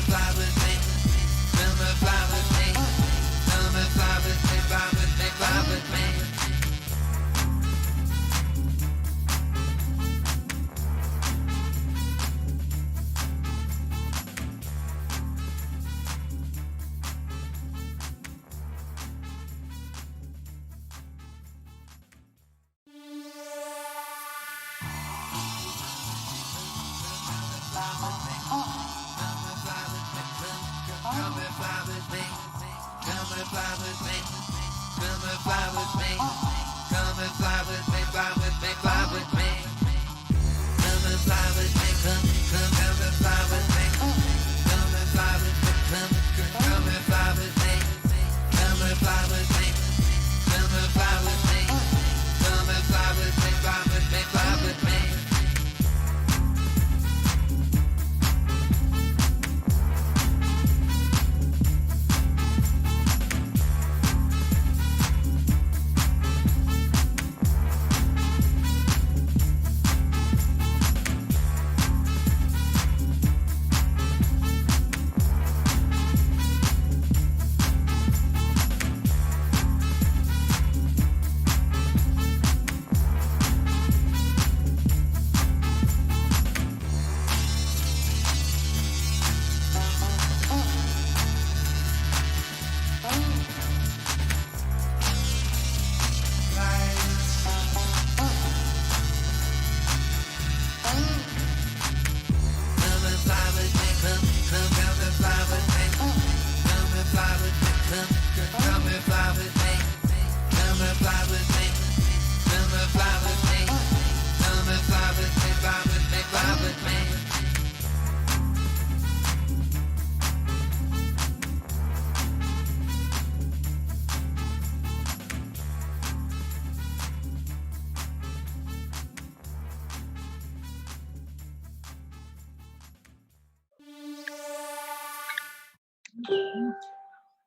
fly with me. Come and fly with me. Come and fly with me, fly with me, fly with me.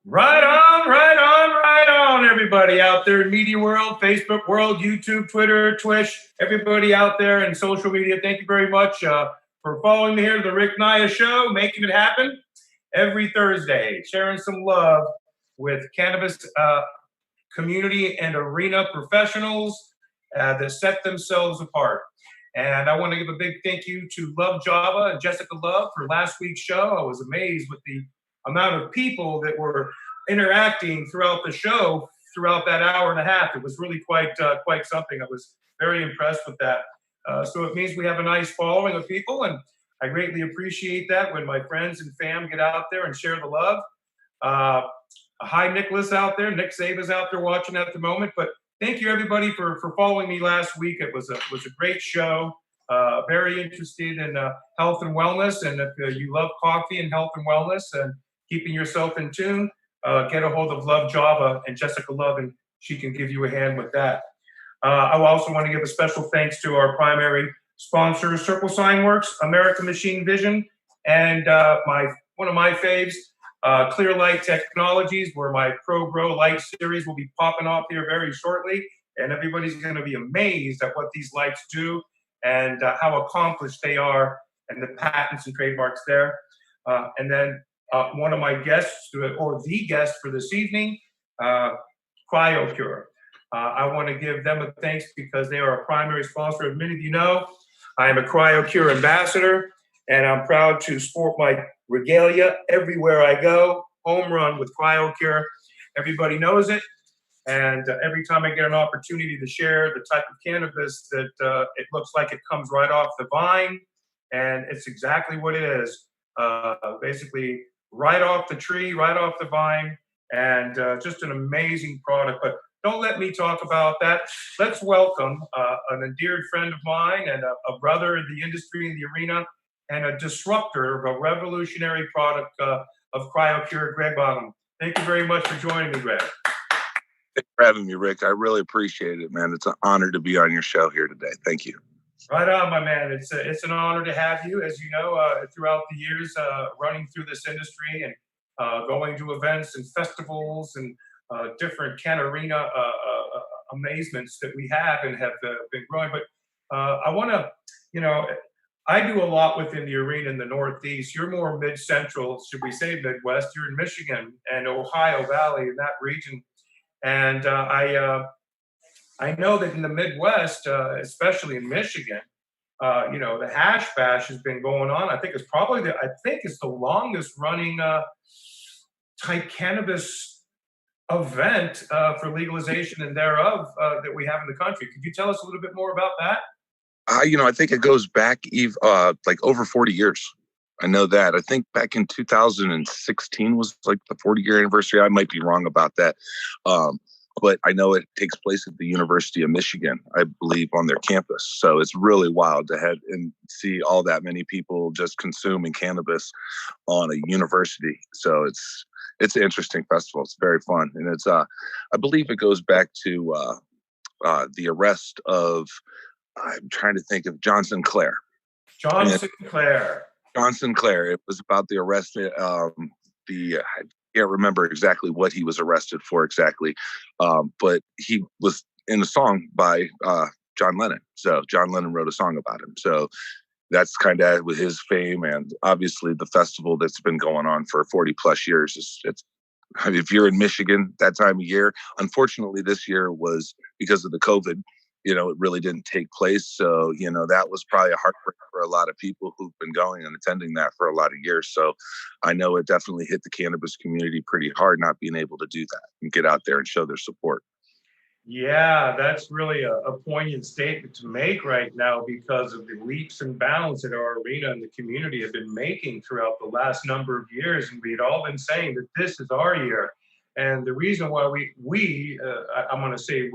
Right on, right on, right on, everybody out there in media world, Facebook world, YouTube, Twitter, Twitch, everybody out there in social media. Thank you very much for following me here to the Rick Naya Show, making it happen every Thursday, sharing some love with cannabis community and arena professionals that set themselves apart. And I want to give a big thank you to Love Java and Jessica Love for last week's show. I was amazed with the amount of people that were interacting throughout the show throughout that hour and a half. It was really quite something. I was very impressed with that. So it means we have a nice following of people, and I greatly appreciate that when my friends and fam get out there and share the love. Hi, Nicholas out there. Nick Saba's out there watching at the moment. But thank you, everybody, for following me last week. It was a great show. Very interested in health and wellness. And if you love coffee and health and wellness and keeping yourself in tune, get a hold of Love Java and Jessica Love, and she can give you a hand with that. I also want to give a special thanks to our primary sponsors, Circle Sign Works, American Machine Vision, and one of my faves, Clear Light Technologies, where my Pro Grow Light series will be popping off here very shortly. And everybody's going to be amazed at what these lights do and how accomplished they are, and the patents and trademarks there. And then one of my guests, or the guest for this evening, Cryocure. I want to give them a thanks because they are a primary sponsor. As many of you know, I am a Cryocure ambassador, and I'm proud to sport my regalia everywhere I go. Home run with Cryocure. Everybody knows it. And every time I get an opportunity to share the type of cannabis that it looks like it comes right off the vine, and it's exactly what it is. Basically, right off the tree, right off the vine, and just an amazing product. But don't let me talk about that. Let's welcome an endeared friend of mine and a brother in the industry, in the arena, and a disruptor of a revolutionary product of Cryocure, Greg Baughman. Thank you very much for joining me, Greg. Thanks for having me, Rick. I really appreciate it, man. It's an honor to be on your show here today. Thank you. Right on, my man. It's an honor to have you, as you know, throughout the years, running through this industry and going to events and festivals and different can arena amazements that we have and have been growing. But I want to, I do a lot within the arena in the Northeast. You're more mid-central, should we say Midwest? You're in Michigan and Ohio Valley in that region, and I know that in the Midwest, especially in Michigan, the hash bash has been going on. I think it's the longest running type cannabis event for legalization and thereof that we have in the country. Could you tell us a little bit more about that? I think it goes back like over 40 years. I know that. I think back in 2016 was like the 40-year anniversary. I might be wrong about that. But I know it takes place at the University of Michigan, I believe, on their campus. So it's really wild to head and see all that many people just consuming cannabis on a university. So it's an interesting festival. It's very fun. And I believe it goes back to the arrest of, I'm trying to think of John Sinclair. John Sinclair. John Sinclair. It was about the arrest. I can't remember exactly what he was arrested for exactly, but he was in a song by John Lennon. So John Lennon wrote a song about him. So that's kind of with his fame, and obviously the festival that's been going on for 40 plus years. If you're in Michigan that time of year, unfortunately this year was because of the COVID, it really didn't take place. So, that was probably a heartbreak for a lot of people who've been going and attending that for a lot of years. So I know it definitely hit the cannabis community pretty hard not being able to do that and get out there and show their support. Yeah, that's really a poignant statement to make right now because of the leaps and bounds that our arena and the community have been making throughout the last number of years. And we'd all been saying that this is our year. And the reason why I'm going to say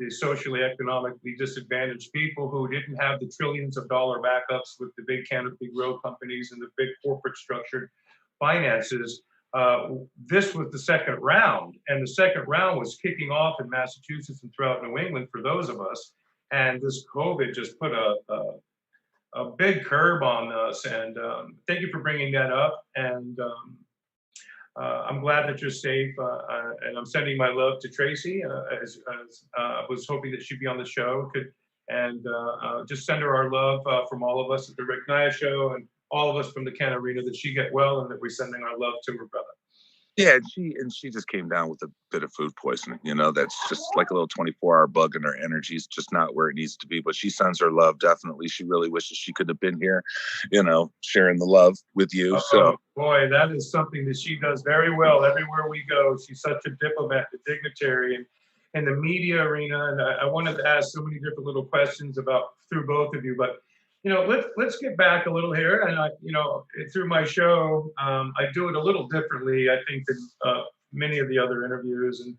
the socially economically disadvantaged people who didn't have the trillions of dollar backups with the big canopy grow companies and the big corporate structured finances. This was the second round, and the second round was kicking off in Massachusetts and throughout New England for those of us. And this COVID just put a big curb on us. And thank you for bringing that up. And I'm glad that you're safe, and I'm sending my love to Tracy. As I was hoping that she'd be on the show, just send her our love from all of us at the Rick Naya Show and all of us from the Can Arena, that she get well and that we're sending our love to her brother. Yeah, and she just came down with a bit of food poisoning. That's just like a little 24-hour bug, and her energy is just not where it needs to be. But she sends her love, definitely. She really wishes she could have been here, sharing the love with you. So boy, that is something that she does very well everywhere we go. She's such a diplomat, a dignitary, and in the media arena. And I wanted to ask so many different little questions through both of you, but let's get back a little here. And through my show, I do it a little differently, I think, than many of the other interviews. And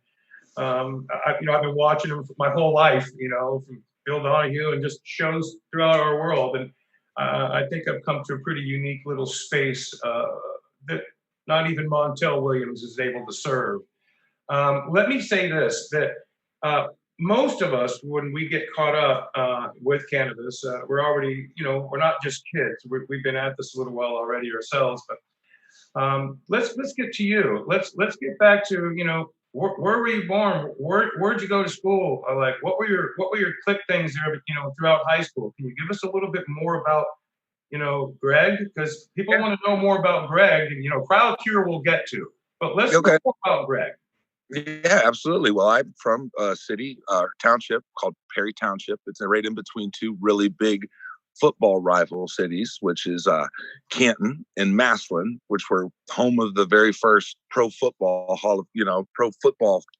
I've been watching them for my whole life, from Bill Donahue and just shows throughout our world. And I think I've come to a pretty unique little space that not even Montel Williams is able to serve. Let me say this, that most of us, when we get caught up with cannabis, we're already, we're not just kids. We've been at this a little while already ourselves. But let's get to you. Let's get back to where were you born? Where'd you go to school? What were your click things there? Throughout high school. Can you give us a little bit more about Greg? Because people want to know more about Greg, and Cryocure we'll get to. But let's know more about Greg. Yeah, absolutely. Well, I'm from a township called Perry Township. It's right in between two really big football rival cities, which is Canton and Massillon, which were home of the very first pro football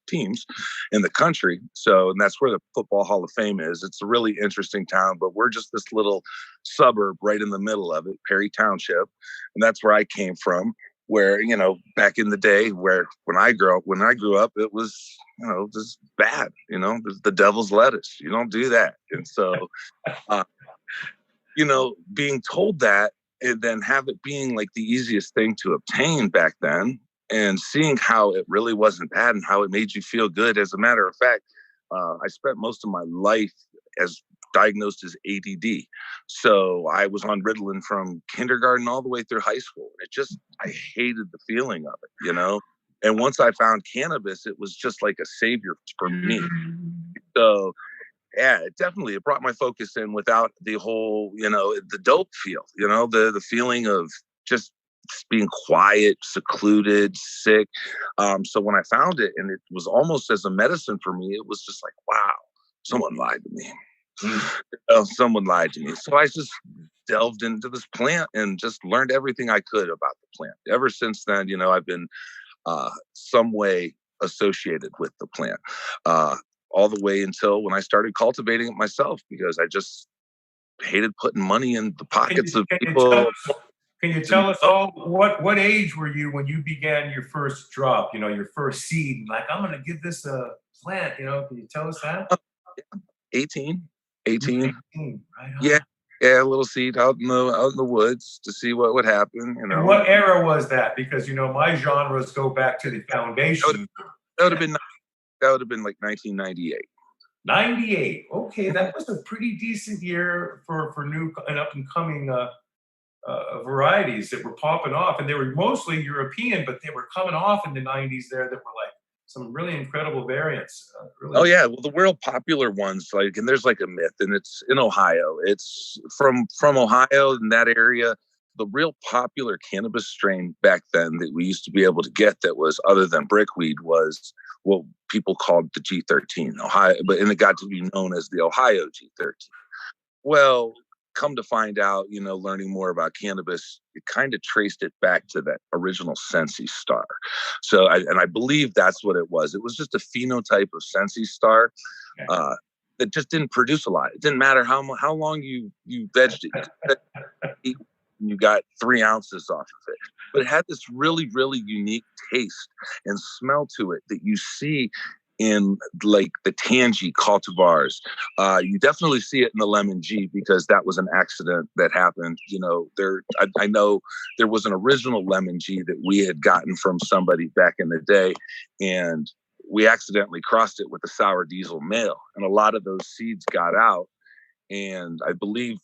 teams in the country. So, and that's where the Football Hall of Fame is. It's a really interesting town, but we're just this little suburb right in the middle of it, Perry Township. And that's where I came from. Where, back in the day, when I grew up, it was, just bad, the devil's lettuce. You don't do that. And so, being told that, and then have it being like the easiest thing to obtain back then, and seeing how it really wasn't bad and how it made you feel good. As a matter of fact, I spent most of my life as diagnosed as ADD. So I was on Ritalin from kindergarten all the way through high school. I hated the feeling of it, And once I found cannabis, it was just like a savior for me. So Yeah, it definitely, it brought my focus in without the whole, the dope feel, the feeling of just being quiet, secluded, sick. So when I found it, and it was almost as a medicine for me, it was just like, wow, someone lied to me. Someone lied to me. So I just delved into this plant and just learned everything I could about the plant. Ever since then, I've been some way associated with the plant, all the way until when I started cultivating it myself, because I just hated putting money in the pockets of people. Can you tell us all what age were you when you began your first drop? Your first seed. Like, I'm going to give this a plant. Can you tell us that? 18. 18, right on. Yeah, a little seed out in the woods to see what would happen. And what era was that? Because my genres go back to the foundation. That would have been like 1998. 98. Okay, that was a pretty decent year for new and up and coming varieties that were popping off, and they were mostly European, but they were coming off in the 90s there that were like some really incredible variants. Oh yeah, well, the real popular ones, like, and there's like a myth, and it's in Ohio. It's from Ohio and that area. The real popular cannabis strain back then that we used to be able to get that was other than brickweed was what people called the G13 Ohio, and it got to be known as the Ohio G13. Well, come to find out, learning more about cannabis, it kind of traced it back to that original Sensi star. So, I believe that's what it was. It was just a phenotype of Sensi star that just didn't produce a lot. It didn't matter how long you vegged it. You got 3 ounces off of it, but it had this really, really unique taste and smell to it that you see in like the Tangy cultivars. You definitely see it in the Lemon G, because that was an accident that happened. I know there was an original Lemon G that we had gotten from somebody back in the day, and we accidentally crossed it with a sour diesel male, and a lot of those seeds got out. And I believe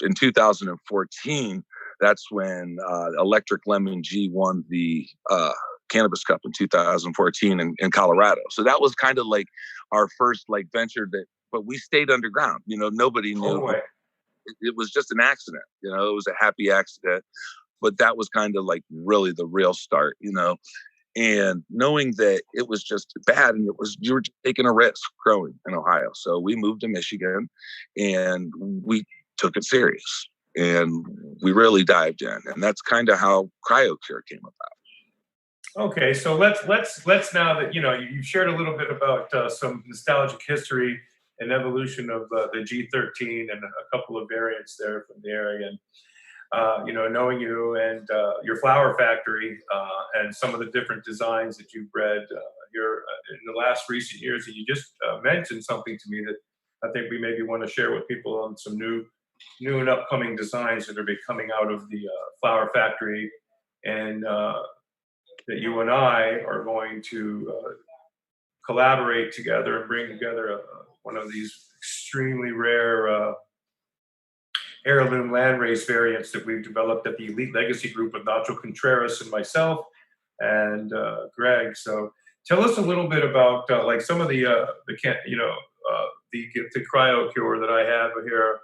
in 2014, that's when Electric Lemon G won the Cannabis Cup in 2014 in Colorado. So that was kind of like our first like venture but we stayed underground. Nobody knew. Oh, it was just an accident. It was a happy accident, but that was kind of like really the real start. And knowing that it was just bad, and you were taking a risk growing in Ohio. So we moved to Michigan, and we took it serious, and we really dived in, and that's kind of how Cryocure came about. Okay, so let's now that you've shared a little bit about some nostalgic history and evolution of the G13 and a couple of variants there from the area, and knowing you and your flower factory and some of the different designs that you've bred here in the last recent years, and you just mentioned something to me that I think we maybe want to share with people on some new and upcoming designs that are be coming out of the flower factory, and that you and I are going to collaborate together and bring together one of these extremely rare heirloom landrace variants that we've developed at the Elite Legacy Group with Nacho Contreras and myself and Greg. So tell us a little bit about like some of the Cryocure that I have here.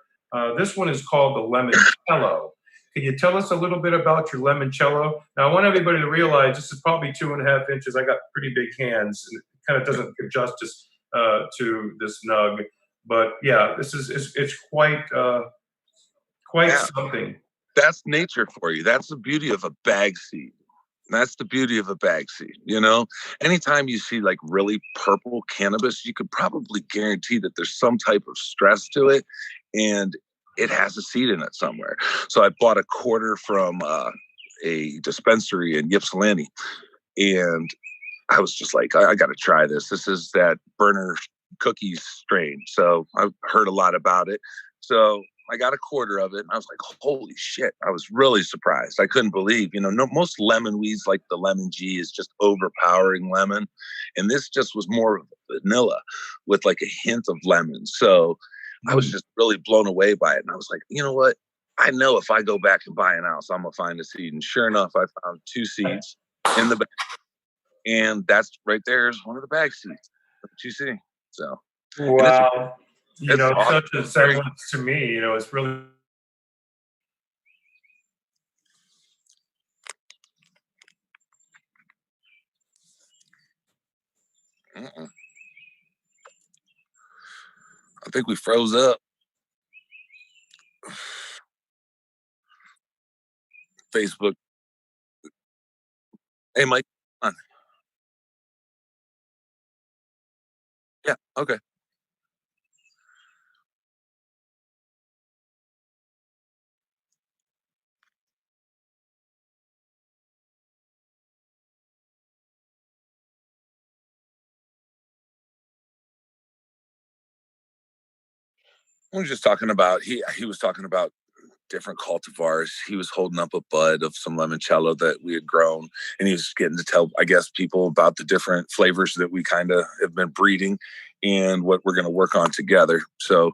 This one is called the Limoncello. Can you tell us a little bit about your limoncello? Now, I want everybody to realize this is probably 2.5 inches. I got pretty big hands, and it kind of doesn't give justice to this nug. But yeah, it's quite something. That's nature for you. That's the beauty of a bag seed. That's the beauty of a bag seed. Anytime you see like really purple cannabis, you could probably guarantee that there's some type of stress to it, and it has a seed in it somewhere. So I bought a quarter from a dispensary in Ypsilanti, and I was just like, I got to try this. This is that burner cookies strain. So I've heard a lot about it. So I got a quarter of it, and I was like, holy shit. I was really surprised. I couldn't believe, most lemon weeds, like the Lemon G, is just overpowering lemon. And this just was more vanilla with like a hint of lemon. So I was just really blown away by it. And I was like, you know what? I know if I go back and buy an ounce, I'm going to find a seed. And sure enough, I found 2 seeds in the bag. And that's right there is one of the bag seeds that you see. So, wow. It's awesome. such a semblance to me. It's really Mm-mm. I think we froze up. Facebook. Hey, Mike. Come on. Yeah. Okay. We were just talking about he was talking about different cultivars. He was holding up a bud of some limoncello that we had grown, and he was getting to tell, I guess, people about the different flavors that we kind of have been breeding and what we're going to work on together. So,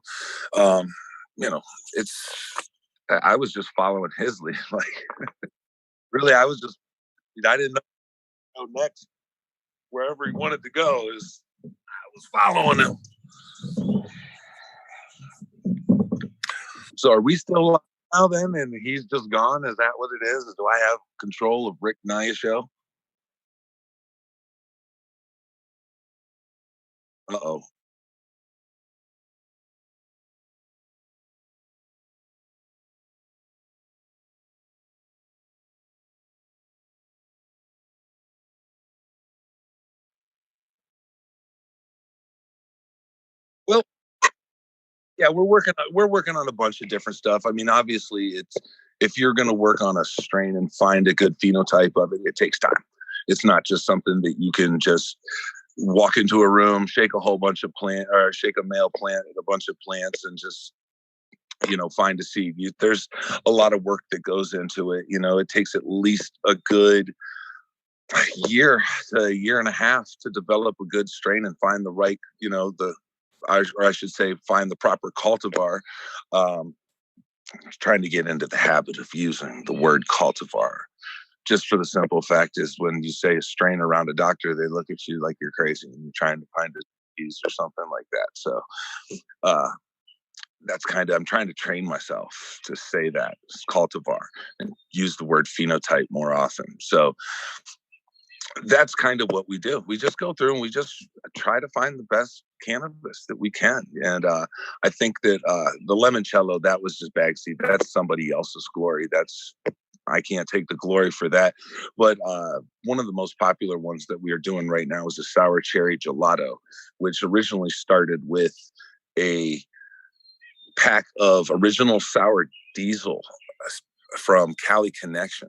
um, you know, it's I was just following his lead. Like, really, I didn't know next wherever he wanted to go. Is I was following him. So, are we still live now then? And he's just gone? Is that what it is? Do I have control of Rick Naya show? Uh oh. Well, yeah, we're working on a bunch of different stuff. I mean, obviously, it's if you're going to work on a strain and find a good phenotype of it, it takes time. It's not just something that you can just walk into a room, shake a whole bunch of plant or shake a male plant and a bunch of plants and just find a seed. There's a lot of work that goes into it. It takes at least a good year to a year and a half to develop a good strain and find the right, or I should say, find the proper cultivar. Um, Trying to get into the habit of using the word cultivar, just for the simple fact is when you say a strain around a doctor, they look at you like you're crazy and you're trying to find a disease or something like that. So uh, that's I'm trying to train myself to say that cultivar and use the word phenotype more often. So that's kind of what we do. We just go through and we just try to find the best cannabis that we can. And I think that the limoncello, that was just bag seed. That's somebody else's glory. I can't take the glory for that. But one of the most popular ones that we are doing right now is a sour cherry gelato, which originally started with a pack of original sour diesel from Cali Connection.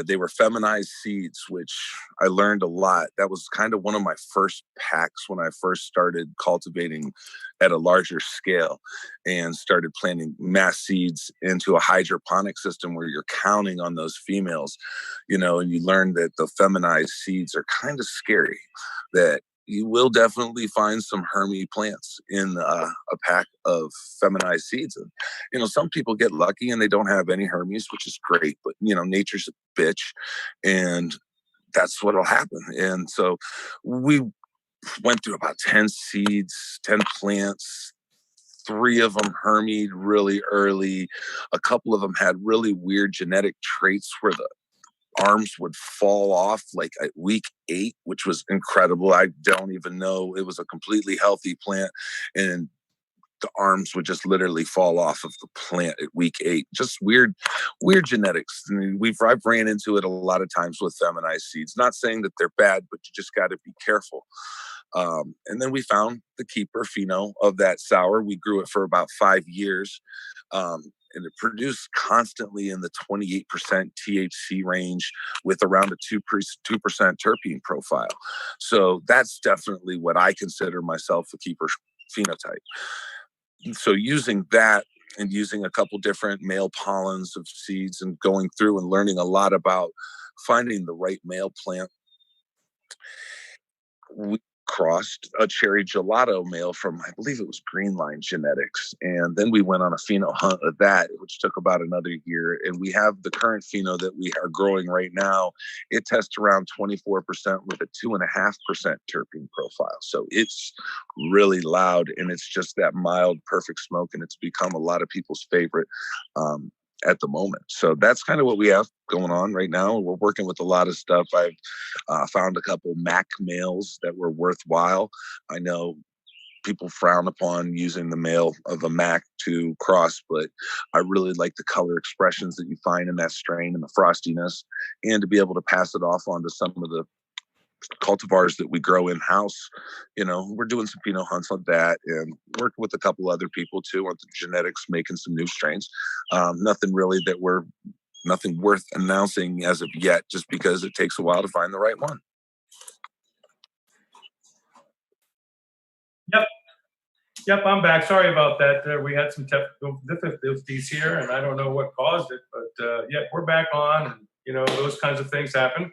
They were feminized seeds, which I learned a lot. That was kind of one of my first packs when I first started cultivating at a larger scale and started planting mass seeds into a hydroponic system where you're counting on those females, and you learn that the feminized seeds are kind of scary, that you will definitely find some Hermy plants in a pack of feminized seeds. And, some people get lucky and they don't have any Hermes, which is great, but, nature's a bitch and that's what'll happen. And so we went through about 10 seeds, 10 plants. 3 of them hermied really early. A couple of them had really weird genetic traits where the arms would fall off like at week 8, which was incredible. I don't even know. It was a completely healthy plant. And the arms would just literally fall off of the plant at week 8. Just weird genetics. I mean, I've ran into it a lot of times with feminized seeds. Not saying that they're bad, but you just got to be careful. And then we found the keeper pheno of that sour. We grew it for about 5 years. And it produced constantly in the 28% THC range with around a 2% terpene profile. So that's definitely what I consider myself a keeper phenotype. So using that and using a couple different male pollens of seeds and going through and learning a lot about finding the right male plant, crossed a cherry gelato male from, I believe it was Greenline Genetics. And then we went on a pheno hunt of that, which took about another year. And we have the current pheno that we are growing right now. It tests around 24% with a 2.5% terpene profile. So it's really loud, and it's just that mild, perfect smoke. And it's become a lot of people's favorite at the moment. So that's kind of what we have going on right now. We're working with a lot of stuff. I've found a couple Mac males that were worthwhile. I know people frown upon using the male of a Mac to cross, but I really like the color expressions that you find in that strain and the frostiness, and to be able to pass it off onto some of the cultivars that we grow in house. We're doing some pheno hunts on that, and working with a couple other people too on the genetics, making some new strains. Nothing really nothing worth announcing as of yet, just because it takes a while to find the right one. Yep, I'm back. Sorry about that. We had some technical difficulties here, and I don't know what caused it, but yeah, we're back on, and those kinds of things happen.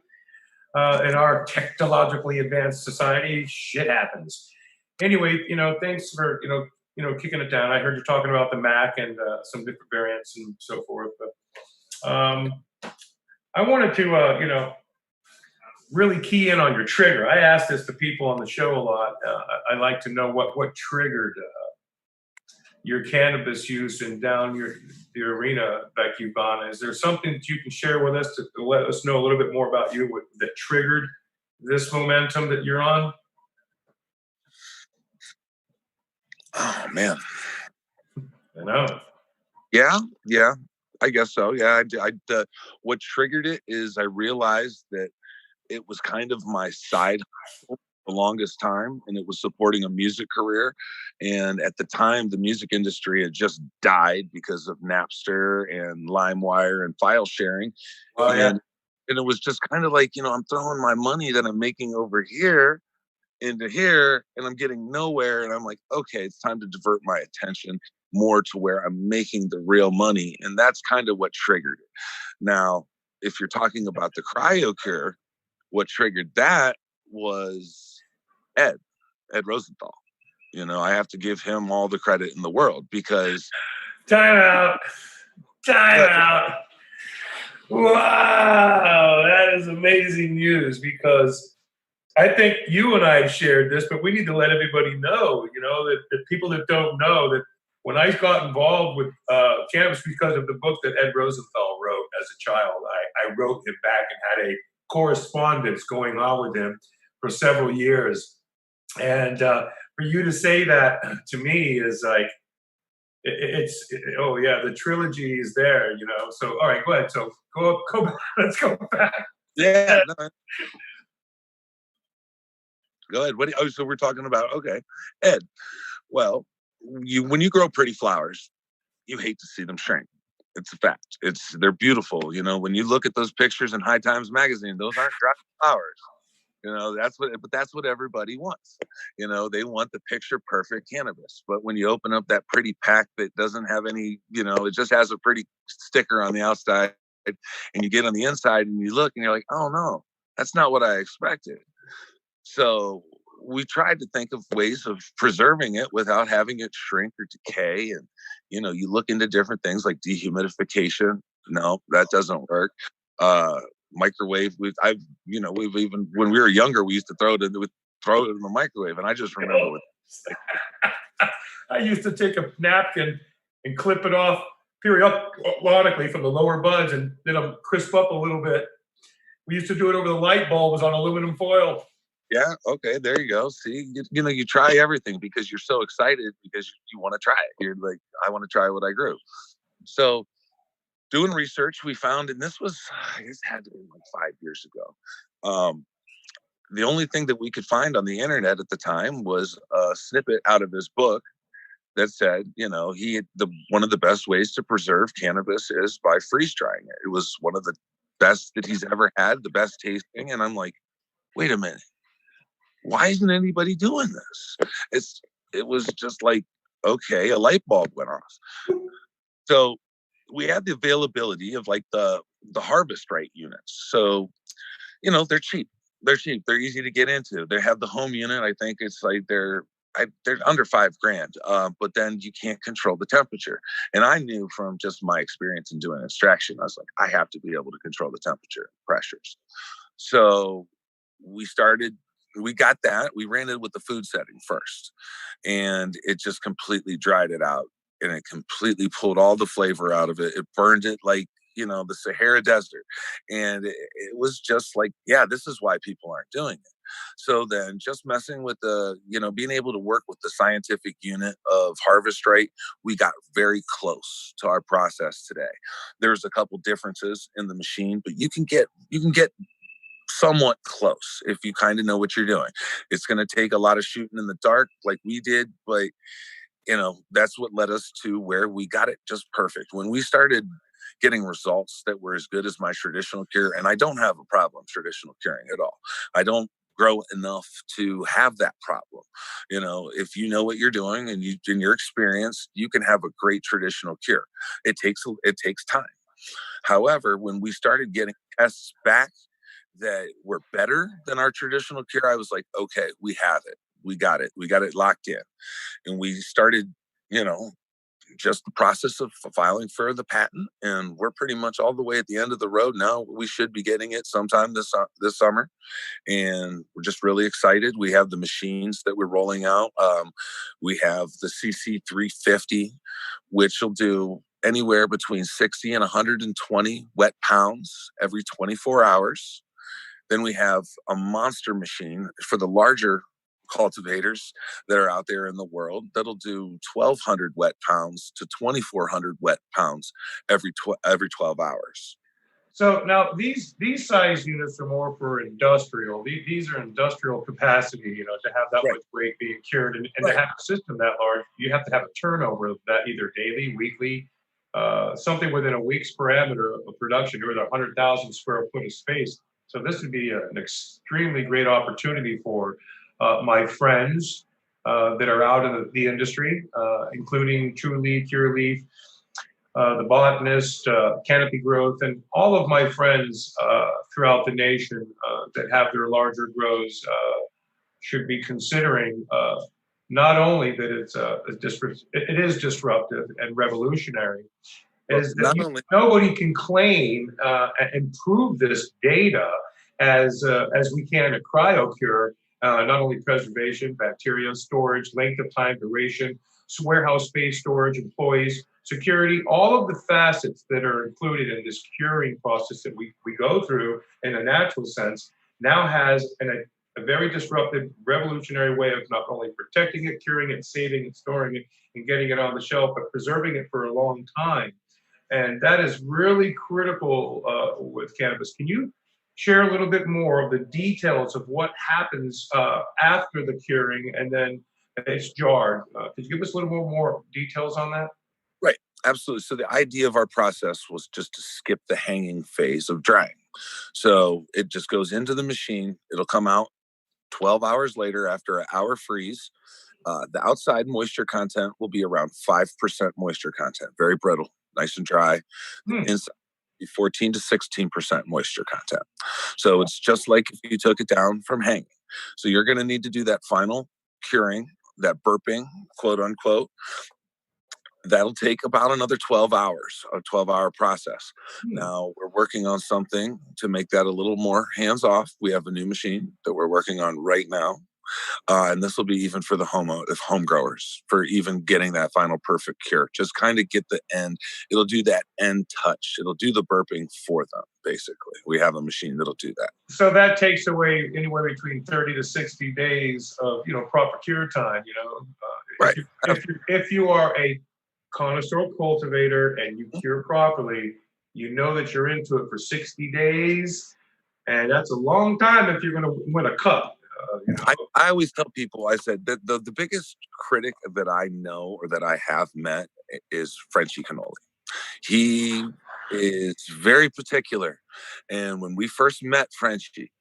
In our technologically advanced society, shit happens. Anyway, thanks for kicking it down. I heard you talking about the Mac and some different variants and so forth. But I wanted to really key in on your trigger. I ask this to people on the show a lot. I like to know what triggered your cannabis use and down the arena, Becky Baughman. Is there something that you can share with us to let us know a little bit more about you that triggered this momentum that you're on? Oh man. I know. Yeah, I guess so. Yeah, what triggered it is I realized that it was kind of my side hustle the longest time, and it was supporting a music career. And at the time, the music industry had just died because of Napster and LimeWire and file sharing. Oh, yeah. And it was just kind of like, I'm throwing my money that I'm making over here into here, and I'm getting nowhere. And I'm like, okay, it's time to divert my attention more to where I'm making the real money. And that's kind of what triggered it. Now, if you're talking about the Cryocure, what triggered that was Ed Rosenthal. I have to give him all the credit in the world, because Time out. Wow, that is amazing news, because I think you and I have shared this, but we need to let everybody know, that people that don't know, that when I got involved with cannabis because of the book that Ed Rosenthal wrote as a child, I wrote him back and had a correspondence going on with him for several years. And for you to say that to me is like, oh yeah, the trilogy is there, So all right, go ahead. So go back. Let's go back. Yeah. No. Go ahead. So we're talking about, okay, Ed. Well, when you grow pretty flowers, you hate to see them shrink. It's a fact. They're beautiful. When you look at those pictures in High Times magazine, those aren't dry flowers. That's what everybody wants. They want the picture perfect cannabis. But when you open up that pretty pack that doesn't have any, it just has a pretty sticker on the outside, and you get on the inside and you look and you're like, oh no, that's not what I expected. So we tried to think of ways of preserving it without having it shrink or decay. And, you look into different things like dehumidification. No, that doesn't work. Microwave. We've even, when we were younger, we used to throw it in the microwave. And I just remember I used to take a napkin and clip it off periodically from the lower buds and let them crisp up a little bit. We used to do it over the light bulbs on aluminum foil. Yeah. Okay. There you go. See, you try everything because you're so excited, because you want to try it. You're like, I want to try what I grew. So doing research, we found, and this had to be like 5 years ago. The only thing that we could find on the internet at the time was a snippet out of his book that said, one of the best ways to preserve cannabis is by freeze drying it. It was one of the best that he's ever had, the best tasting. And I'm like, wait a minute. Why isn't anybody doing this? It was just like, okay, a light bulb went off. So we had the availability of like the harvest right units. So, they're cheap. They're cheap. They're easy to get into. They have the home unit. I think it's like they're under $5,000, but then you can't control the temperature. And I knew from just my experience in doing extraction, I was like, I have to be able to control the temperature pressures. So we got that. We ran it with the food setting first, and it just completely dried it out, and it completely pulled all the flavor out of it. It burned it like, the Sahara Desert. And it was just like, yeah, this is why people aren't doing it. So then just messing with being able to work with the scientific unit of Harvest Right, we got very close to our process today. There's a couple differences in the machine, but you can get somewhat close if you kind of know what you're doing. It's going to take a lot of shooting in the dark like we did, but that's what led us to where we got it just perfect. When we started getting results that were as good as my traditional cure, and I don't have a problem traditional curing at all. I don't grow enough to have that problem. If you know what you're doing and you're experienced, you can have a great traditional cure. It takes time. However, when we started getting tests back that were better than our traditional cure, I was like, okay, we have it. We got it locked in. And we started, just the process of filing for the patent, and we're pretty much all the way at the end of the road now. We should be getting it sometime this summer, and we're just really excited. We have the machines that we're rolling out. We have the CC350, which will do anywhere between 60 and 120 wet pounds every 24 hours. Then we have a monster machine for the larger cultivators that are out there in the world that'll do 1,200 wet pounds to 2,400 wet pounds every 12 hours. So now these size units are more for industrial. These are industrial capacity, to have that much weight being cured, and to have a system that large, you have to have a turnover of that either daily, weekly, something within a week's parameter of production, or 100,000 square foot of space. So this would be an extremely great opportunity for my friends that are out in the industry, including True Leaf, Cure Leaf, the botanist, canopy growth, and all of my friends throughout the nation that have their larger grows should be considering not only that it is disruptive and revolutionary, is that nobody can claim and prove this data as we can at Cryocure. Not only preservation, bacteria, storage, length of time, duration, warehouse space, storage, employees, security, all of the facets that are included in this curing process that we go through in a natural sense now has a very disruptive, revolutionary way of not only protecting it, curing it, saving it, storing it, and getting it on the shelf, but preserving it for a long time. And that is really critical with cannabis. Can you share a little bit more of the details of what happens after the curing and then it's jarred? Could you give us a little more details on that? Right, absolutely. So the idea of our process was just to skip the hanging phase of drying. So it just goes into the machine. It'll come out 12 hours later after an hour freeze. The outside moisture content will be around 5% moisture content, very brittle, nice and dry. Inside, 14 to 16% moisture content. So it's just like if you took it down from hanging. So you're going to need to do that final curing, that burping, quote unquote. That'll take about another 12 hours, a 12-hour process. Now we're working on something to make that a little more hands-off. We have a new machine that we're working on right now. And this will be even for the home growers, for even getting that final perfect cure. Just kind of get the end. It'll do that end touch. It'll do the burping for them, basically. We have a machine that'll do that. So that takes away anywhere between 30 to 60 days of, proper cure time, Right. If you are a connoisseur cultivator and you cure properly, you know that you're into it for 60 days. And that's a long time if you're going to win a cup. I always tell people, I said that the biggest critic that I know or that I have met is Frenchie Cannoli. He is very particular. And when we first met Frenchie,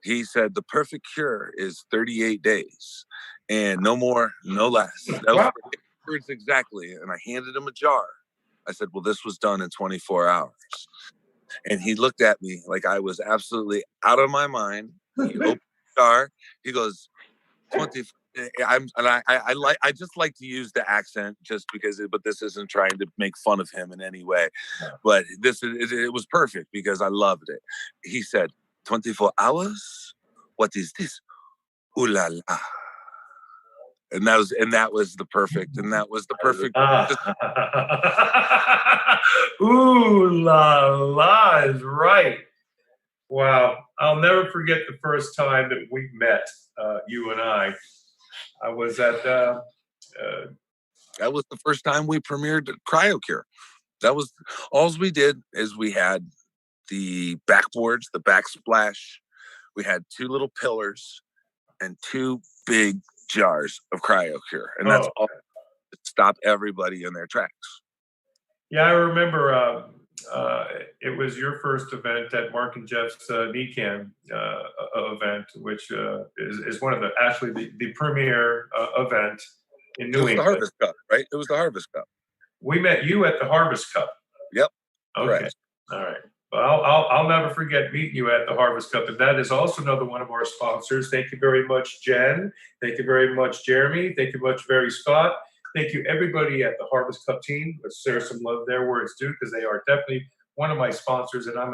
he said the perfect cure is 38 days and no more, no less. That was the words exactly. And I handed him a jar. I said, well, this was done in 24 hours. And he looked at me like I was absolutely out of my mind. He opened the jar. He goes, 20. I just like to use the accent just because, but this isn't trying to make fun of him in any way. But it was perfect because I loved it. He said, 24 hours? What is this? Ooh la la. And that was the perfect, just, Ooh la la is right. Wow. I'll never forget the first time that we met, you and I. I was at that was the first time we premiered Cryocure. That was all we did is we had the backboards, the backsplash. We had 2 little pillars and 2 big jars of Cryocure, and that's all to stop everybody in their tracks. Yeah, I remember it was your first event at Mark and Jeff's NECAN event, which is one of the premier event in It New was the England. Harvest Cup, right? It was the Harvest Cup. We met you at the Harvest Cup. Yep. Okay. Correct. All right. Well, I'll never forget meeting you at the Harvest Cup, and that is also another one of our sponsors. Thank you very much, Jen. Thank you very much, Jeremy. Thank you much, very Scott. Thank you, everybody at the Harvest Cup team. Let's share some love there where it's due, because they are definitely one of my sponsors, and I'm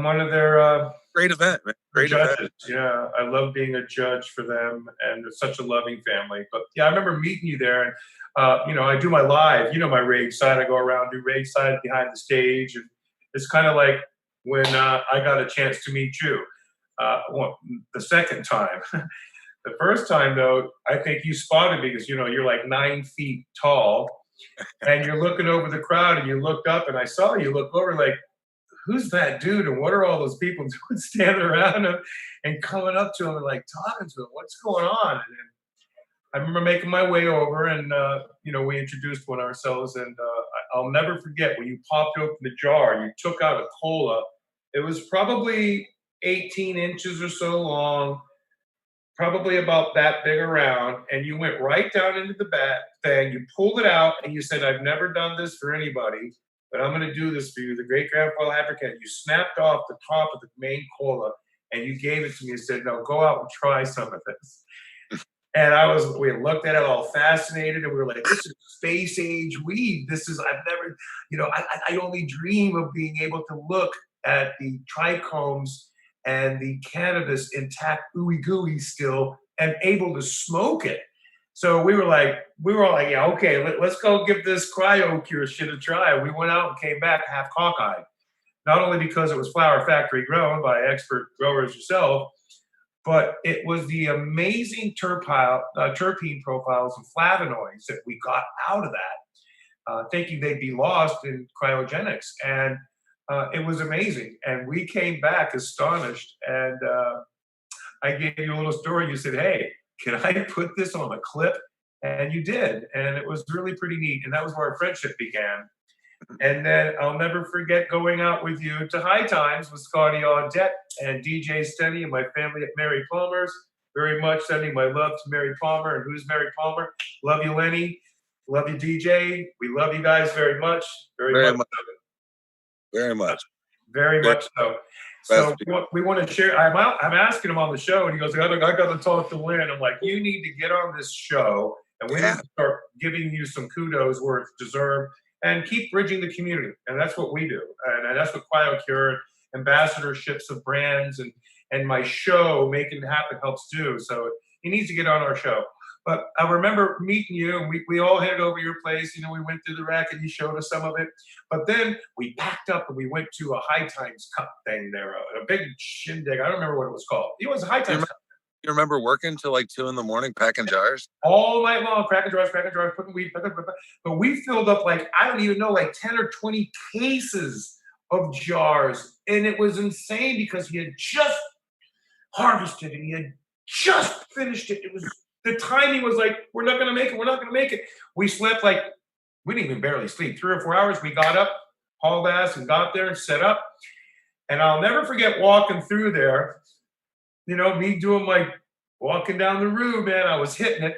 one of their Great event, man. Great judges. event. Yeah, I love being a judge for them, and they're such a loving family. But yeah, I remember meeting you there, and I do my live. You know, my rage side. I go around, do rage side behind the stage, and it's kind of like when I got a chance to meet you. The second time. The first time, though, I think you spotted me because, you're like 9 feet tall, and you're looking over the crowd, and you looked up, and I saw you look over like, who's that dude, and what are all those people doing standing around him and coming up to him and like talking to him? What's going on? And then I remember making my way over, and we introduced one ourselves, and I'll never forget when you popped open the jar, you took out a cola. It was probably 18 inches or so long, probably about that big around, and you went right down into the back thing. You pulled it out, and you said, "I've never done this for anybody, but I'm going to do this for you, the great grandfather African." You snapped off the top of the main cola, and you gave it to me and said, "Now go out and try some of this." And we looked at it all fascinated, and we were like, "This is space age weed. I've never, I only dream of being able to look at the trichomes and the cannabis intact ooey gooey still and able to smoke it." So we were all like, "Yeah, okay, let's go give this Cryocure shit a try." We went out and came back half cockeyed, not only because it was flower factory grown by expert growers yourself, but it was the amazing terpene profiles and flavonoids that we got out of that, thinking they'd be lost in cryogenics. And it was amazing. And we came back astonished. And I gave you a little story. You said, "Hey, can I put this on a clip?" And you did. And it was really pretty neat. And that was where our friendship began. And then I'll never forget going out with you to High Times with Scotty Audette and DJ Stenny and my family at Mary Palmer's. Very much sending my love to Mary Palmer. And who's Mary Palmer? Love you, Lenny. Love you, DJ. We love you guys very much. Very much. Very much. Very much so. So we want to share. I'm asking him on the show, and he goes, I got to talk to Lynn. I'm like, you need to get on this show, and we need to start giving you some kudos where it's deserved, and keep bridging the community. And that's what we do. And that's what Cryocure, ambassadorships of brands, and my show, Making It Happen, helps do. So he needs to get on our show. But I remember meeting you, and we all headed over to your place. We went through the rack, and you showed us some of it. But then we packed up, and we went to a High Times Cup thing there, a big shindig. I don't remember what it was called. It was a High Times Cup. You remember working till like 2 a.m. packing jars? All night long, cracking jars, putting weed. But we filled up like 10 or 20 cases of jars. And it was insane because he had just harvested and he had just finished it. The timing was like, we're not going to make it. We slept we didn't even barely sleep. 3 or 4 hours. We got up, hauled ass, and got there and set up. And I'll never forget walking through there. Me doing walking down the room, man. I was hitting it,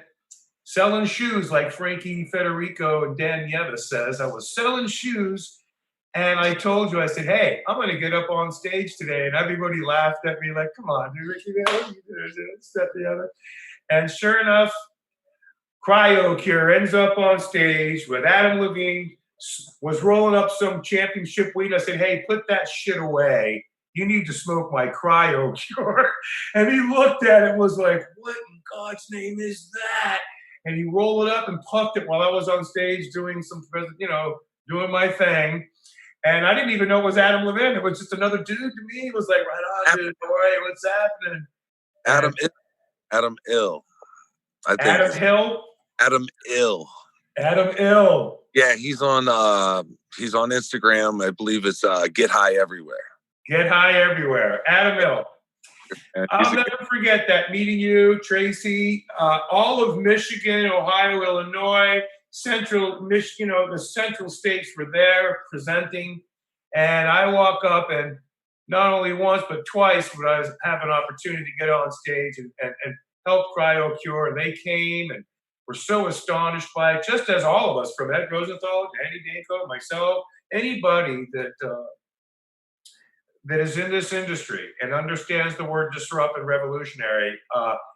selling shoes like Frankie Federico and Dan Nieves says. I was selling shoes And I told you, I said, hey, I'm going to get up on stage today. And everybody laughed at me like, come on, dude, Ricky, this, that, the other. And sure enough, Cryocure ends up on stage with Adam Levine, was rolling up some championship weed. I said, hey, put that shit away. You need to smoke my Cryocure. And he looked at it and was like, what in God's name is that? And he rolled it up and puffed it while I was on stage doing some, doing my thing. And I didn't even know it was Adam Levine. It was just another dude to me. He was like, right on, dude. Hey, what's happening? Adam Ill. I think Adam Hill? Adam Ill. Adam Ill. Yeah, he's on Instagram. I believe it's Get High Everywhere. Get High Everywhere. Adam Ill. I'll never forget that, meeting you, Tracy, all of Michigan, Ohio, Illinois, Central Michigan, the central states were there presenting. And I walk up, and not only once, but twice would I have an opportunity to get on stage and help Cryocure. And they came and were so astonished by it, just as all of us, from Ed Rosenthal, Danny Danko, myself, anybody that is in this industry and understands the word disrupt and revolutionary.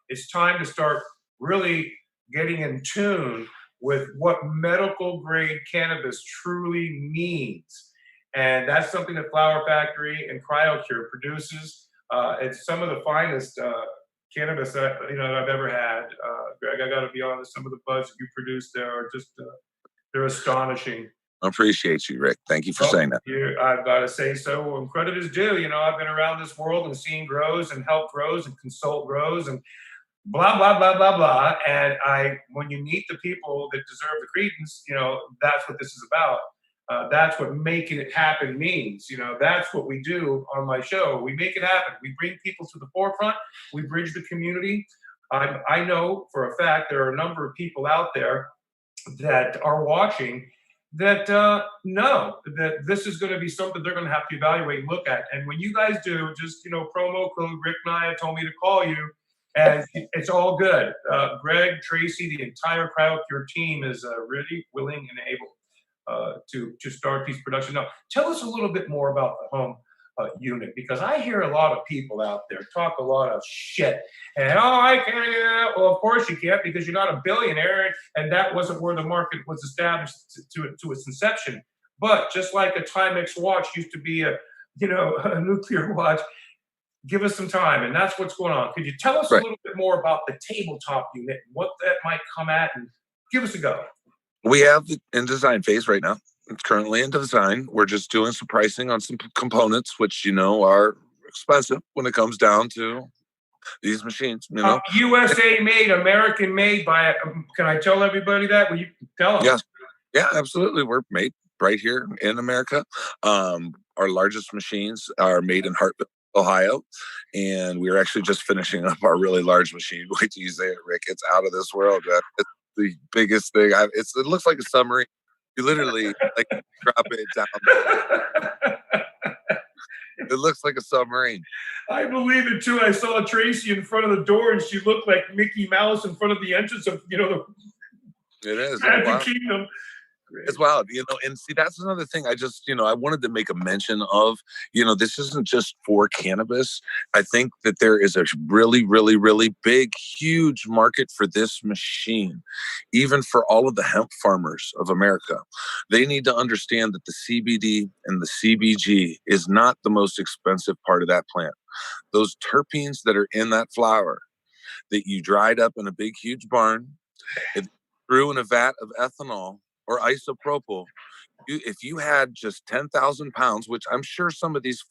It's time to start really getting in tune with what medical grade cannabis truly means. And that's something that Flower Factory and Cryocure produces. It's some of the finest cannabis that I've ever had. Greg, I got to be honest, some of the buds that you produce there are just they're astonishing. I appreciate you, Rick. Thank you for saying that. I've got to say so. And credit is due. I've been around this world and seen grows and help grows and consult grows and blah, blah, blah, blah, blah. And when you meet the people that deserve the credence, that's what this is about. That's what making it happen means. That's what we do on my show. We make it happen. We bring people to the forefront. We bridge the community. I know for a fact there are a number of people out there that are watching that know that this is going to be something they're going to have to evaluate and look at. And when you guys do, just, promo code Rick Naya told me to call you, and it's all good. Greg, Tracy, the entire Cryocure team is really willing and able to start these production. Now, tell us a little bit more about the home unit, because I hear a lot of people out there talk a lot of shit. And, I can't do that. Well, of course you can't, because you're not a billionaire, and that wasn't where the market was established to its inception. But just like a Timex watch used to be a nuclear watch, give us some time, and that's what's going on. Could you tell us a little bit more about the tabletop unit and what that might come at, and give us a go? We have it in design phase right now. It's currently in design. We're just doing some pricing on some components, which, are expensive when it comes down to these machines. USA made, American made by, can I tell everybody that? Will you tell them? Yes. Yeah, absolutely. We're made right here in America. Our largest machines are made in Hartville, Ohio. And we're actually just finishing up our really large machine. Wait till you say it, Rick. It's out of this world. It's the biggest thing. It looks like a submarine. You literally drop it down. It looks like a submarine. I believe it too. I saw Tracy in front of the door, and she looked like Mickey Mouse in front of the entrance of the Magic Kingdom. It's wild, and see, that's another thing I just, I wanted to make a mention of, this isn't just for cannabis. I think that there is a really, really, really big, huge market for this machine, even for all of the hemp farmers of America. They need to understand that the CBD and the CBG is not the most expensive part of that plant. Those terpenes that are in that flower that you dried up in a big, huge barn, it threw in a vat of ethanol or isopropyl, if you had just 10,000 pounds, which I'm sure some of these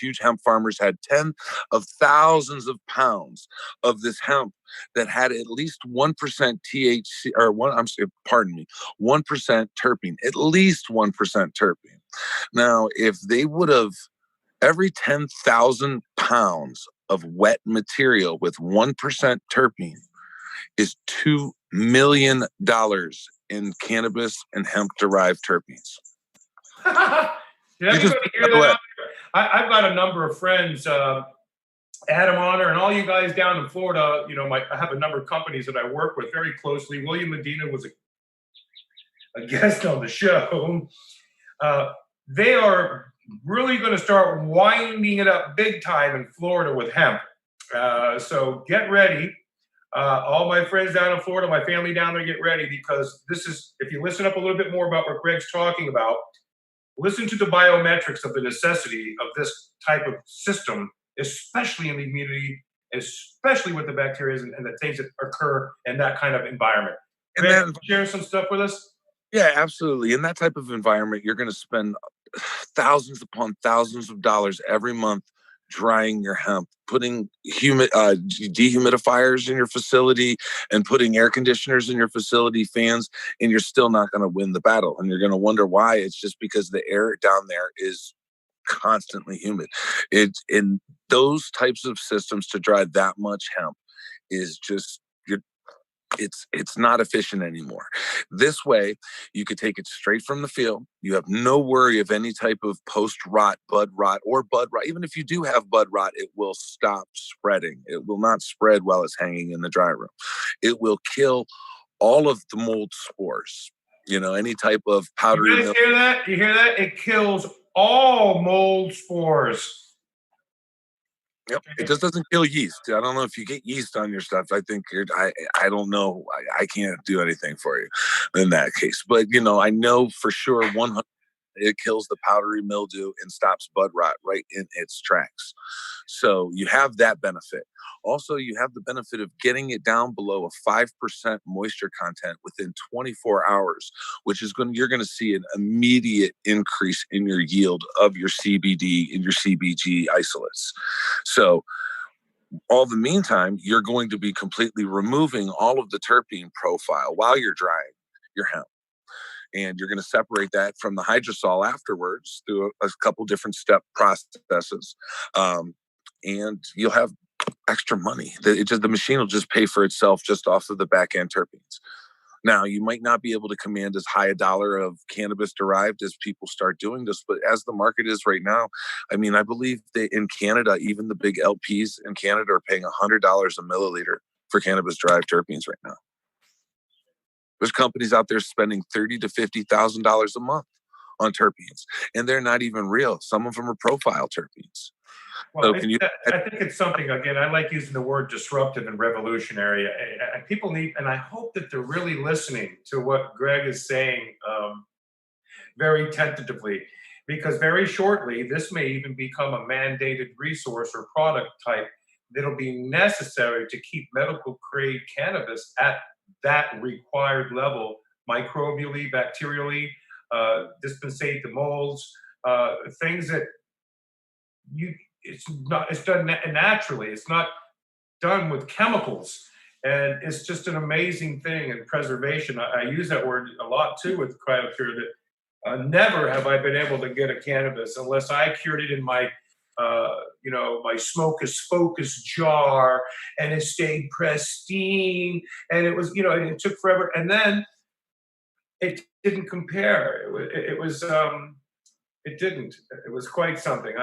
huge hemp farmers had 10 of thousands of pounds of this hemp that had at least 1% THC, or 1% terpene, at least 1% terpene. Now, if they would have, every 10,000 pounds of wet material with 1% terpene is $2 million in cannabis and hemp-derived terpenes. Did everybody hear that? I've got a number of friends, Adam Honor, and all you guys down in Florida. I have a number of companies that I work with very closely. William Medina was a guest on the show. they are really going to start winding it up big time in Florida with hemp. So get ready. All my friends down in Florida, my family down there, get ready, because this is, if you listen up a little bit more about what Greg's talking about, listen to the biometrics of the necessity of this type of system, especially in the community, especially with the bacteria and the things that occur in that kind of environment. And Greg, then, share some stuff with us. yeah, absolutely. In that type of environment, you're going to spend thousands upon thousands of dollars every month drying your hemp, putting dehumidifiers in your facility and putting air conditioners in your facility, fans, and you're still not going to win the battle. And you're going to wonder why. It's just because the air down there is constantly humid. It's in those types of systems to dry that much hemp is just, it's not efficient anymore. This way, you could take it straight from the field. You have no worry of any type of post-rot, bud rot, or bud rot. Even if you do have bud rot, it will stop spreading. It will not spread while it's hanging in the dry room. It will kill all of the mold spores. Any type of powdery You guys milk. hear that? You hear that? It kills all mold spores. Yep. It just doesn't kill yeast. I don't know if you get yeast on your stuff. I think I don't know. I can't do anything for you in that case. But I know for sure 100 it kills the powdery mildew and stops bud rot right in its tracks. So you have that benefit. Also, you have the benefit of getting it down below a 5% moisture content within 24 hours, which is you're going to see an immediate increase in your yield of your CBD and your CBG isolates. So all the meantime, you're going to be completely removing all of the terpene profile while you're drying your hemp. And you're going to separate that from the hydrosol afterwards through a couple different step processes. And you'll have extra money. The machine will just pay for itself just off of the back end terpenes. Now, you might not be able to command as high a dollar of cannabis derived as people start doing this, but as the market is right now, I mean, I believe that in Canada, even the big LPs in Canada are paying $100 a milliliter for cannabis derived terpenes right now. There's companies out there spending $30,000 to $50,000 a month on terpenes, and they're not even real. Some of them are profile terpenes. Well, I think it's something, again, I like using the word disruptive and revolutionary. People need, and I hope that they're really listening to what Greg is saying very tentatively, because very shortly, this may even become a mandated resource or product type that'll be necessary to keep medical grade cannabis at that required level, microbially, bacterially, dispensate the molds, things that it's done naturally. It's not done with chemicals. And it's just an amazing thing in preservation. I use that word a lot too with Cryocure, that never have I been able to get a cannabis unless I cured it in my my Smokus Focus jar, and it stayed pristine, and it was, and it took forever, and then it didn't compare. It didn't. It was quite something.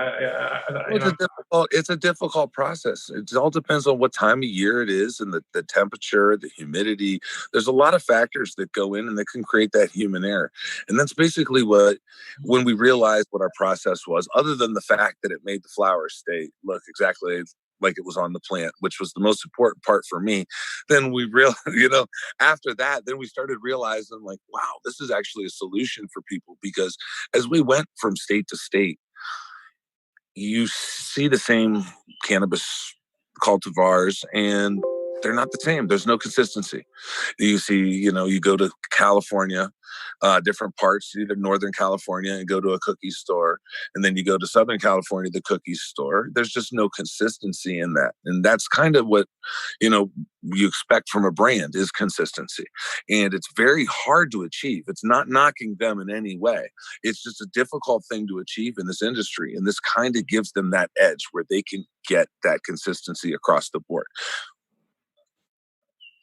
It's a difficult process. It all depends on what time of year it is and the temperature, the humidity. There's a lot of factors that go in and that can create that human error. And that's basically when we realized what our process was, other than the fact that it made the flowers look exactly like it was on the plant, which was the most important part for me. Then we realized, after that, then we started realizing like, wow, this is actually a solution for people, because as we went from state to state, you see the same cannabis cultivars and they're not the same. There's no consistency. You see, you go to California, different parts, either Northern California, and go to a cookie store, and then you go to Southern California, the cookie store. There's just no consistency in that. And that's kind of what, you expect from a brand, is consistency. And it's very hard to achieve. It's not knocking them in any way. It's just a difficult thing to achieve in this industry. And this kind of gives them that edge where they can get that consistency across the board.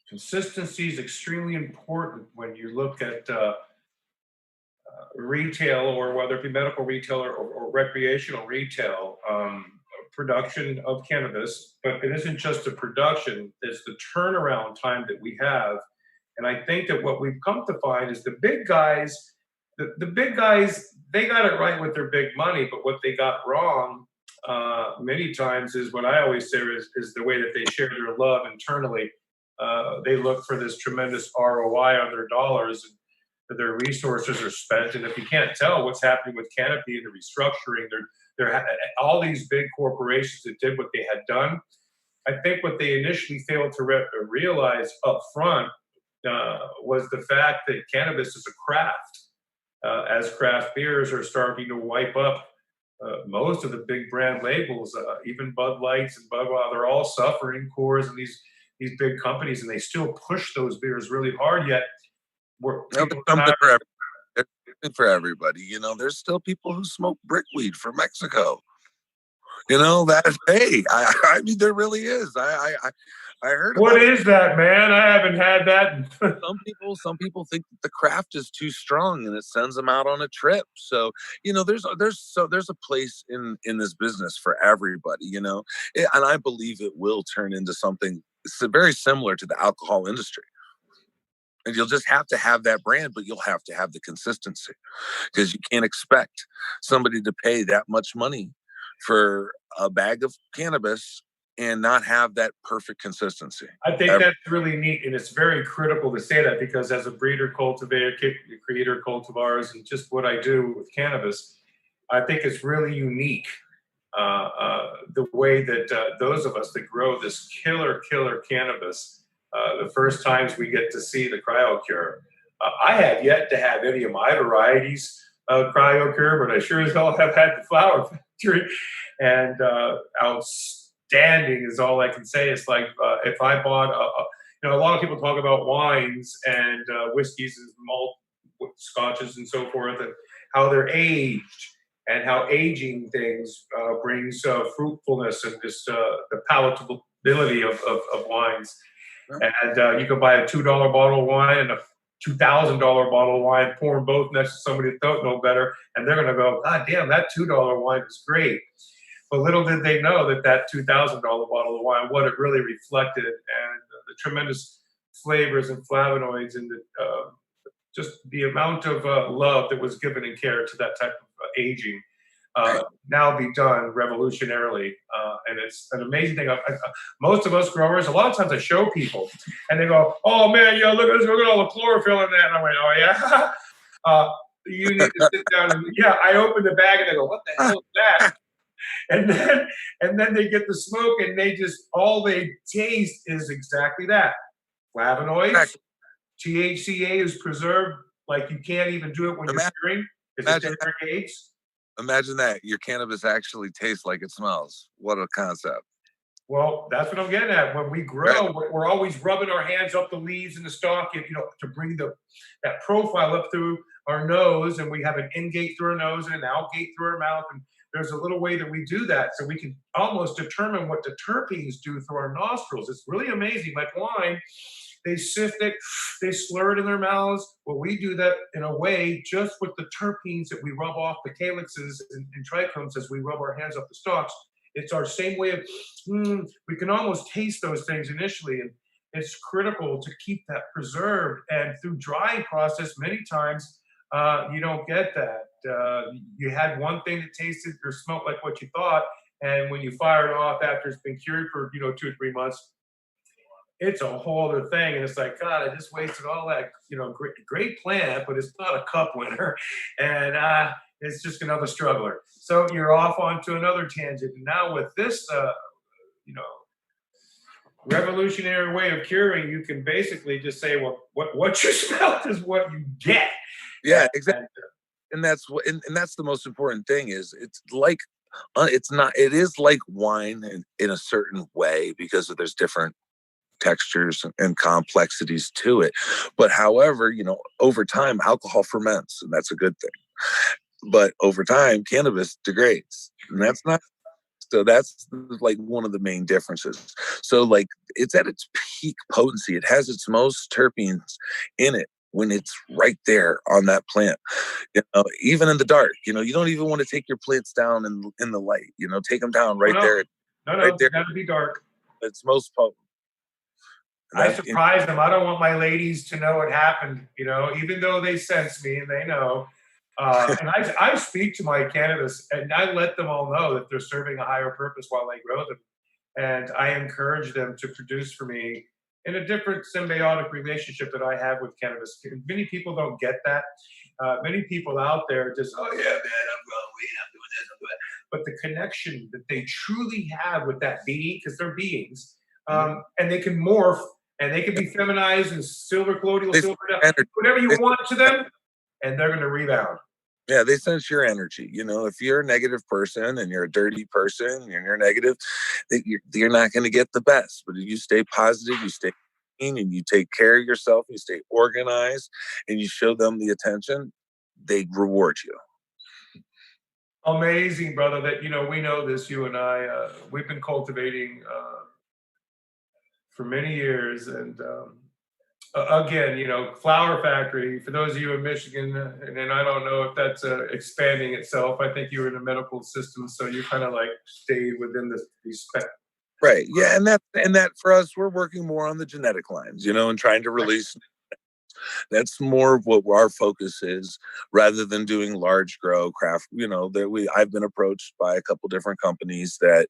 Consistency is extremely important when you look at retail, or whether it be medical retail or recreational retail, production of cannabis. But it isn't just the production, it's the turnaround time that we have. And I think that what we've come to find is the big guys, they got it right with their big money, but what they got wrong many times is what I always say is the way that they share their love internally. They look for this tremendous ROI on their dollars, and their resources are spent. And if you can't tell what's happening with Canopy and the restructuring, all these big corporations that did what they had done. I think what they initially failed to realize up front was the fact that cannabis is a craft. As craft beers are starting to wipe up most of the big brand labels, even Bud Lights and Budweiser, they're all suffering. Coors and these big companies, and they still push those beers really hard. Yet, there's something for everybody. There's something for everybody. You know, there's still people who smoke brickweed from Mexico. You know that. Hey, I mean, there really is. I heard. What is that, man? I haven't had that. Some people think that the craft is too strong and it sends them out on a trip. So you know, there's a place in this business for everybody. You know, and I believe it will turn into something very similar to the alcohol industry. And you'll just have to have that brand, but you'll have to have the consistency, because you can't expect somebody to pay that much money for a bag of cannabis and not have that perfect consistency. I think that's really neat, and it's very critical to say that, because as a breeder, cultivator, creator, cultivars, and just what I do with cannabis, I think it's really unique the way that those of us that grow this killer cannabis, the first times we get to see the Cryocure. I have yet to have any of my varieties Cryocure, but I sure as hell have had the flower factory, and outstanding is all I can say. It's like if I bought a lot of people talk about wines and whiskeys and malt scotches and so forth, and how they're aged, and how aging things brings fruitfulness and just the palatability of wines. And you can buy a $2 bottle of wine and a $2,000 bottle of wine, pour them both next to somebody that don't know better, and they're going to go, God damn, that $2 wine is great. But little did they know that $2,000 bottle of wine, what it really reflected, and the tremendous flavors and flavonoids, and just the amount of love that was given and care to that type of aging. Now be done revolutionarily, and it's an amazing thing. Most of us growers, a lot of times I show people, and they go, "Oh man, yeah, look at this! Look at all the chlorophyll in that." And I went, "Oh yeah." You need to sit down and I open the bag and they go, "What the hell is that?" and then they get the smoke, and all they taste is exactly that. Flavonoids, THCA is preserved like you can't even do it when you're hearing, because it degrades. Imagine that your cannabis actually tastes like it smells. What a concept. Well, that's what I'm getting at. When we grow, we're always rubbing our hands up the leaves and the stalk, to bring that profile up through our nose, and we have an in gate through our nose and an out gate through our mouth. And there's a little way that we do that, so we can almost determine what the terpenes do through our nostrils. It's really amazing. Like wine, they sift it, they slur it in their mouths. Well, we do that in a way just with the terpenes that we rub off the calyxes and trichomes as we rub our hands up the stalks. It's our same way of, we can almost taste those things initially. And it's critical to keep that preserved. And through drying process, many times you don't get that. You had one thing that tasted or smelled like what you thought. And when you fire it off after it's been cured for 2 or 3 months, it's a whole other thing. And it's like, God, I just wasted all that, great plant, but it's not a cup winner. And it's just another struggler. So you're off onto another tangent. And now with this, revolutionary way of curing, you can basically just say, well, what you smell is what you get. Yeah, exactly. And that's the most important thing is it is like wine in a certain way, because there's different textures and complexities to it. But however, over time, alcohol ferments, and that's a good thing. But over time, cannabis degrades, and that's like one of the main differences. So like it's at its peak potency. It has its most terpenes in it when it's right there on that plant. Even in the dark, you don't even want to take your plants down in the light. Take them down right there. No, right there. It's got to be dark. It's most potent. I surprise them. I don't want my ladies to know what happened, even though they sense me and they know. And I speak to my cannabis and I let them all know that they're serving a higher purpose while I grow them. And I encourage them to produce for me in a different symbiotic relationship that I have with cannabis. Many people don't get that. Many people out there just, oh yeah, man, I'm growing weed, I'm doing this, I'm doing that. But the connection that they truly have with that being, because they're beings, and they can morph and they can be feminized and silver colloidal They silver, energy. whatever you They, want to them, and they're going to rebound. yeah, they sense your energy. You know, if you're a negative person and you're a dirty person and you're negative, you're not going to get the best. But if you stay positive, you stay clean, and you take care of yourself, you stay organized, and you show them the attention, they reward you. Amazing, brother. That we know this. You and I, we've been cultivating for many years, and again, flower factory. For those of you in Michigan, and I don't know if that's expanding itself. I think you were in the medical system, so you kind of like stayed within the spec. Right. Yeah, and that for us, we're working more on the genetic lines, and trying to release. That's more of what our focus is, rather than doing large grow craft. I've been approached by a couple different companies that,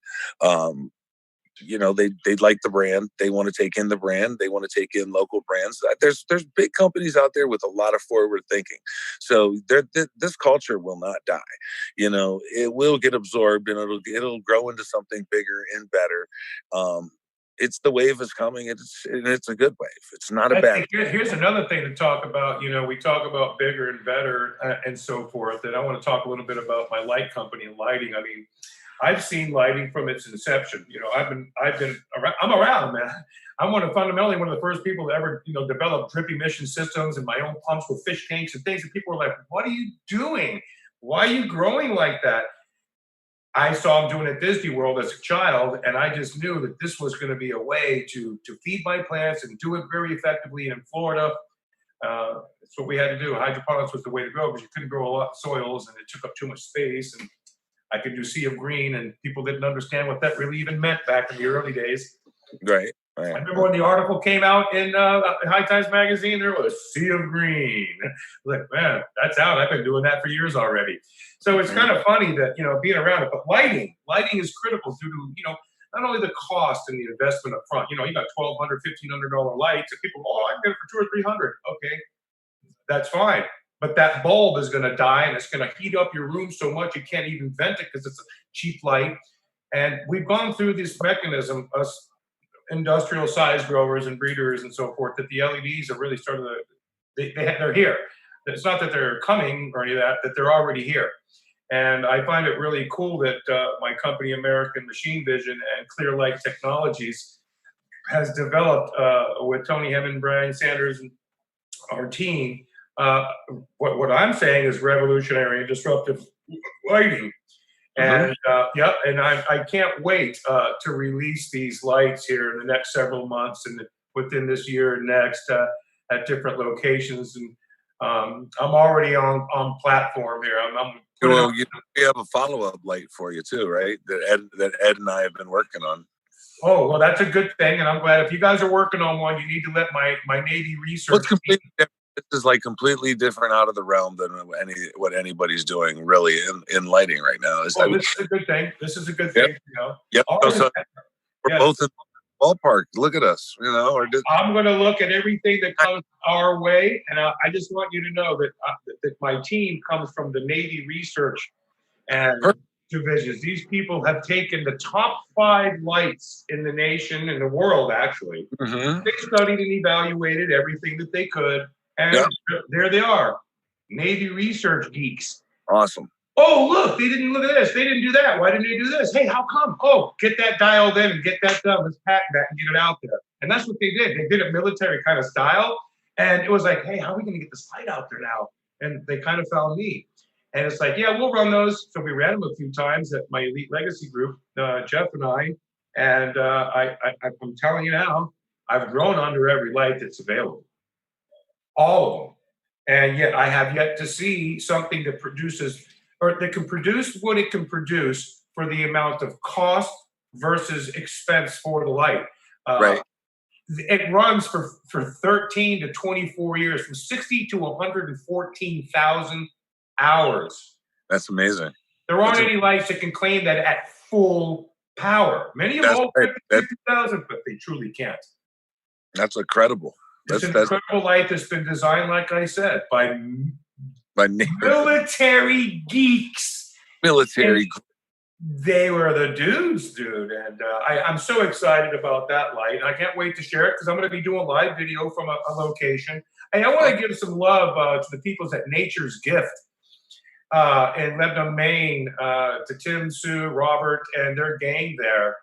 they like the brand. They want to take in the brand. They want to take in local brands. There's big companies out there with a lot of forward thinking. So this culture will not die. It will get absorbed, and it'll grow into something bigger and better. It's the wave is coming. It's a good wave. It's not a bad. Here's another thing to talk about. We talk about bigger and better and so forth. And I want to talk a little bit about my light company and lighting. I mean, I've seen lighting from its inception. I'm around, man. I'm fundamentally one of the first people to ever, develop drip emission systems and my own pumps with fish tanks and things. And people were like, "What are you doing? Why are you growing like that?" I saw him doing it at Disney World as a child, and I just knew that this was going to be a way to feed my plants and do it very effectively in Florida. That's what we had to do. Hydroponics was the way to go because you couldn't grow a lot of soils, and it took up too much space. And I could do sea of green, and people didn't understand what that really even meant back in the early days. Right. I remember when the article came out in High Times magazine, there was sea of green. Like, man, that's out. I've been doing that for years already. So it's kind of funny that, being around it, but lighting is critical due to, not only the cost and the investment up front. You got $1,200, $1,500 lights, and people, I can get it for $200 or $300. Okay, that's fine. But that bulb is going to die, and it's going to heat up your room so much you can't even vent it because it's a cheap light. And we've gone through this mechanism, us industrial size growers and breeders and so forth, that the LEDs are really starting to, they're here. It's not that they're coming or any of that they're already here. And I find it really cool that my company, American Machine Vision and Clear Light Technologies, has developed with Tony Hemmon, Brian Sanders, and our team. What I'm saying is revolutionary and disruptive lighting. And and I can't wait to release these lights here in the next several months and within this year and next at different locations. And I'm already on platform here. Well, we have a follow-up light for you too, right? That Ed and I have been working on. Oh, well, that's a good thing, and I'm glad. If you guys are working on one, you need to let my Navy research. This is like completely different out of the realm than what anybody's doing really in lighting right now. This is a good thing. This is a good thing. Yep. So we're both in the ballpark. Look at us. I'm going to look at everything that comes our way, and I just want you to know that my team comes from the Navy research and divisions. These people have taken the top 5 lights in the nation, in the world, actually. They studied and evaluated everything that they could. And there they are, Navy research geeks. Awesome. Oh, look, they didn't look at this. They didn't do that. Why didn't they do this? Hey, how come? Oh, get that dialed in and get that done. Let's patent that and get it out there. And that's what they did. They did it military kind of style. And it was like, hey, how are we going to get this light out there now? And they kind of found me. And it's like, yeah, we'll run those. So we ran them a few times at my Elite Legacy group, Jeff and I. And I'm telling you now, I've grown under every light that's available. All of them. And yet I have yet to see something that produces or that can produce what it can produce for the amount of cost versus expense for the light. Right. It runs for 13 to 24 years, from 60 to 114,000 hours. That's amazing. There aren't any lights that can claim that at full power. Many of them hold 50,000, but they truly can't. That's incredible. It's an incredible light that's been designed, like I said, by military geeks. Military. They were the dudes, dude. And I'm so excited about that light. I can't wait to share it because I'm going to be doing a live video from a location. Hey, I want to give some love to the people at Nature's Gift in Lebanon, Maine, to Tim, Sue, Robert, and their gang there.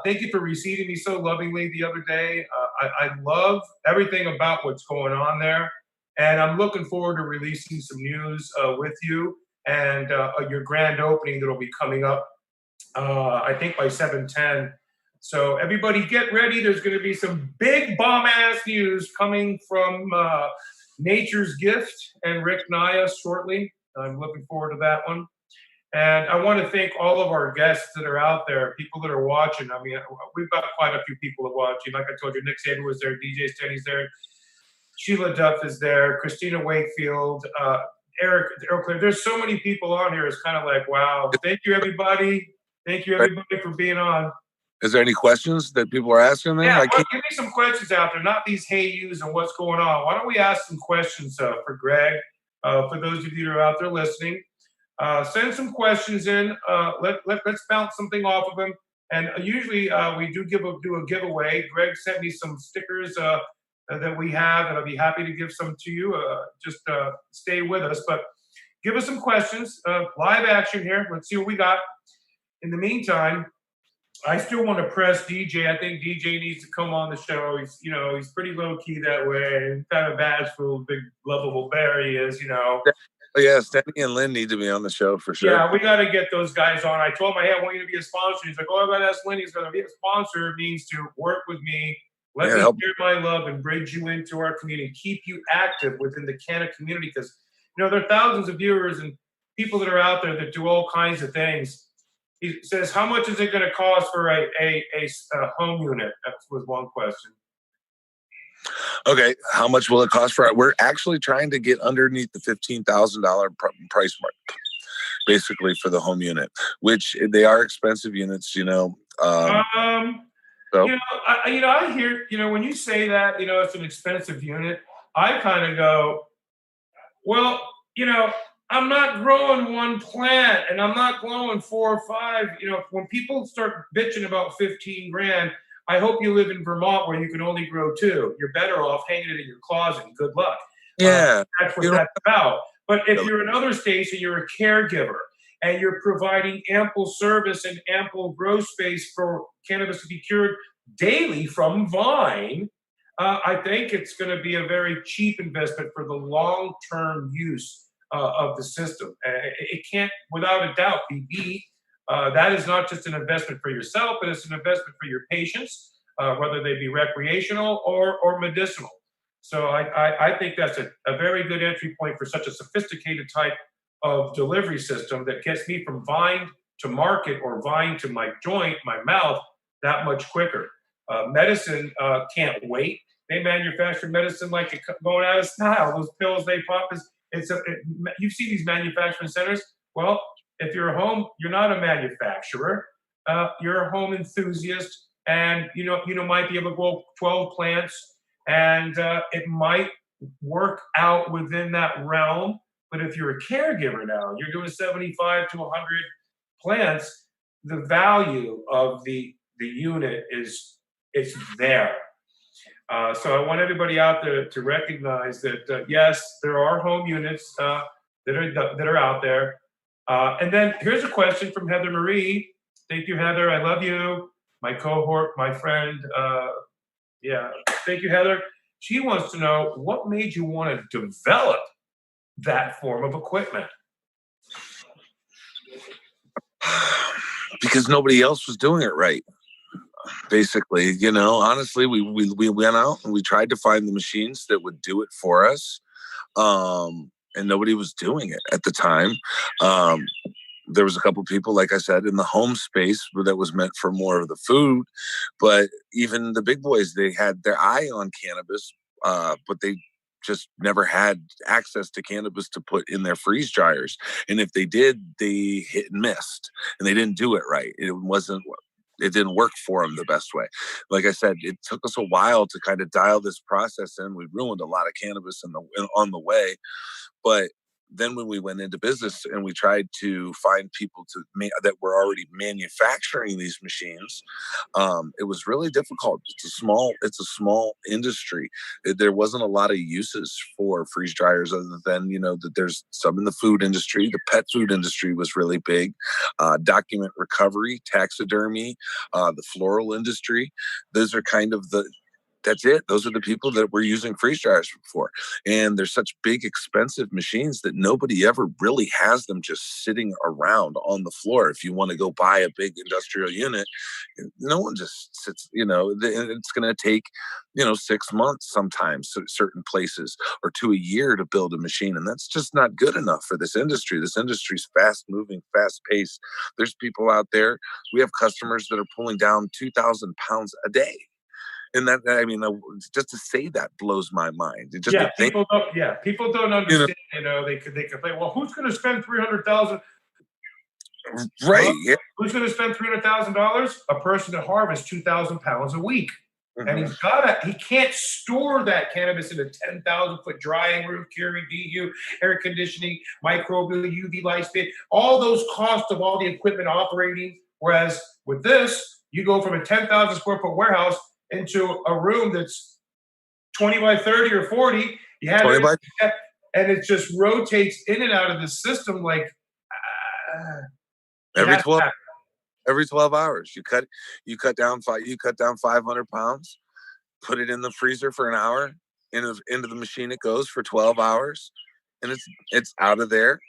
Thank you for receiving me so lovingly the other day. I love everything about what's going on there. And I'm looking forward to releasing some news with you and your grand opening that'll be coming up, I think by 7/10. So everybody get ready. There's going to be some big bomb-ass news coming from Nature's Gift and Rick Naya shortly. I'm looking forward to that one. And I want to thank all of our guests that are out there, people that are watching. I mean, we've got quite a few people that watch. Like I told you, Nick Saban was there, DJ Stenny's there, Sheila Duff is there, Christina Wakefield, Eric Clare. There's so many people on here. It's kind of like, wow. Thank you, everybody. Thank you, everybody, for being on. Is there any questions that people are asking there? Yeah, give me some questions out there, not these hey yous and what's going on. Why don't we ask some questions for Greg, for those of you that are out there listening. Send some questions in. Let's bounce something off of them. And usually we do a giveaway. Greg sent me some stickers that we have, and I'll be happy to give some to you. Just stay with us. But give us some questions. Live action here. Let's see what we got. In the meantime, I still want to press DJ. I think DJ needs to come on the show. He's pretty low key that way, kind of bashful, big lovable bear he is. Yeah, Stenny and Lynn need to be on the show for sure. Yeah, we got to get those guys on. I told him, hey, I want you to be a sponsor. He's like, I got to ask Lynn. He's going to be a sponsor. It means to work with me. Let me share my love and bridge you into our community. Keep you active within the Canna community because, there are thousands of viewers and people that are out there that do all kinds of things. He says, how much is it going to cost for a home unit? That was one question. Okay, how much will it cost for it? We're actually trying to get underneath the $15,000 price mark, basically, for the home unit, which they are expensive units, So. I hear, when you say that, it's an expensive unit, I kind of go, well, I'm not growing one plant and I'm not growing 4 or 5. When people start bitching about 15 grand, I hope you live in Vermont where you can only grow 2. You're better off hanging it in your closet. Good luck. Yeah. That's what that's about. But if you're in other states and you're a caregiver and you're providing ample service and ample grow space for cannabis to be cured daily from vine, I think it's going to be a very cheap investment for the long-term use of the system. It can't, without a doubt, be beat. That is not just an investment for yourself, but it's an investment for your patients, whether they be recreational or medicinal. So I think that's a very good entry point for such a sophisticated type of delivery system that gets me from vine to market or vine to my joint, my mouth, that much quicker. Medicine can't wait. They manufacture medicine like it's going out of style. Those pills they pop, you see these manufacturing centers. Well, if you're a home, you're not a manufacturer. You're a home enthusiast, and might be able to grow 12 plants, and it might work out within that realm. But if you're a caregiver now, you're doing 75 to 100 plants. The value of the unit is there. So I want everybody out there to recognize that yes, there are home units that are out there. And then here's a question from Heather Marie. Thank you, Heather. I love you. My cohort, my friend. Thank you, Heather. She wants to know what made you want to develop that form of equipment. Because nobody else was doing it right. Basically, honestly, we went out and we tried to find the machines that would do it for us. And nobody was doing it at the time. There was a couple people, like I said, in the home space that was meant for more of the food. But even the big boys, they had their eye on cannabis, but they just never had access to cannabis to put in their freeze dryers. And if they did, they hit and missed, and they didn't do it right. It didn't work for them the best way. Like I said, it took us a while to kind of dial this process in. We ruined a lot of cannabis on the way, but then when we went into business and we tried to find people that were already manufacturing these machines, it was really difficult. It's a small industry. There wasn't a lot of uses for freeze dryers other than, that there's some in the food industry. The pet food industry was really big. Document recovery, taxidermy, the floral industry. Those are kind of that's it. Those are the people that we're using freeze dryers for. And they're such big, expensive machines that nobody ever really has them just sitting around on the floor. If you want to go buy a big industrial unit, no one just sits, it's going to take, 6 months sometimes, certain places, or to a year to build a machine. And that's just not good enough for this industry. This industry's fast moving, fast paced. There's people out there. We have customers that are pulling down 2,000 pounds a day. And just to say that blows my mind. People don't understand. They could say, well, who's going to spend $300,000? Right. Well, yeah. Who's going to spend $300,000? A person that harvests 2,000 pounds a week. Mm-hmm. And he can't store that cannabis in a 10,000-foot drying room, curing, DU, air conditioning, microbial, UV light spin, all those costs of all the equipment operating. Whereas with this, you go from a 10,000 square foot warehouse into a room that's 20 by 30 or 40. You have it, and it just rotates in and out of the system like every 12 hours. You cut down 500 pounds, put it in the freezer for an hour, into the machine it goes for 12 hours, and it's out of there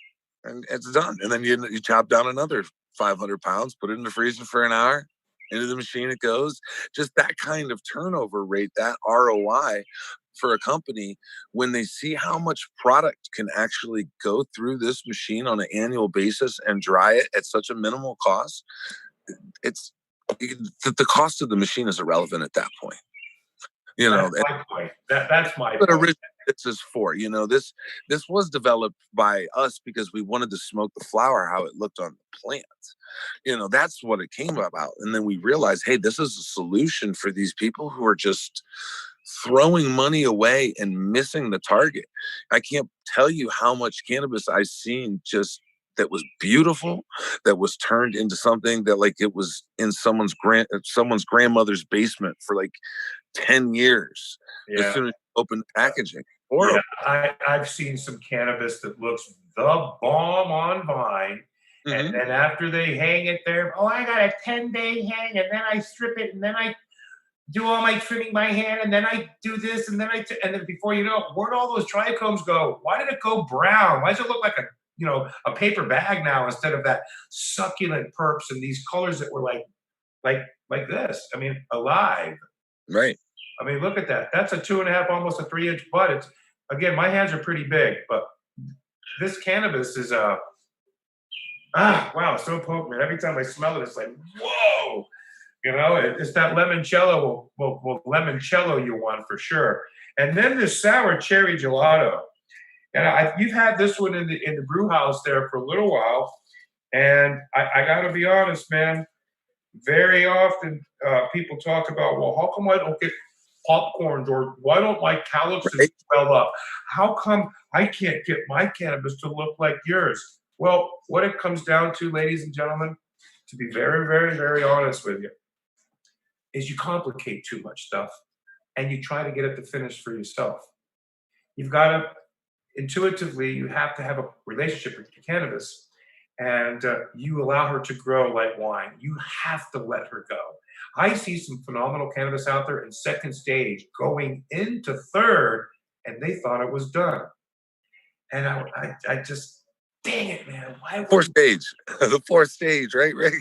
and it's done. And then you chop down another 500 pounds, put it in the freezer for an hour, into the machine it goes. Just that kind of turnover rate, that ROI for a company, when they see how much product can actually go through this machine on an annual basis and dry it at such a minimal cost, the cost of the machine is irrelevant at that point. That's my point. That's my point. Originally this is for, this was developed by us because we wanted to smoke the flower how it looked on the plant. That's what it came about. And then we realized, hey, this is a solution for these people who are just throwing money away and missing the target. I can't tell you how much cannabis I've seen just that was beautiful, that was turned into something that like it was in someone's grandmother's basement for like 10 years. Yeah. As soon as you open packaging. I've seen some cannabis that looks the bomb on Vine. Mm-hmm. And then after they hang it there, I got a 10-day hang, and then I strip it, and then I do all my trimming by hand, and then I do this, and then and then before you know, where'd all those trichomes go? Why did it go brown? Why does it look like a paper bag now instead of that succulent perps and these colors that were like this? I mean, alive. Right. I mean, look at that. That's a 2.5, almost a 3-inch bud. It's, again, my hands are pretty big, but this cannabis is wow, so potent, man. Every time I smell it, it's like, whoa. It's that limoncello will limoncello you want for sure. And then this sour cherry gelato. And you've had this one in the brew house there for a little while. And I got to be honest, man, very often people talk about, well, how come I don't get popcorns, or why don't my calyxes swell up? How come I can't get my cannabis to look like yours? Well, what it comes down to, ladies and gentlemen, to be very, very, very honest with you, is you complicate too much stuff and you try to get it to finish for yourself. You've got to, intuitively, you have to have a relationship with your cannabis, and you allow her to grow like wine. You have to let her go. I see some phenomenal cannabis out there in second stage going into third, and they thought it was done. And I just, dang it, man. Fourth stage. The fourth stage, right, Rick?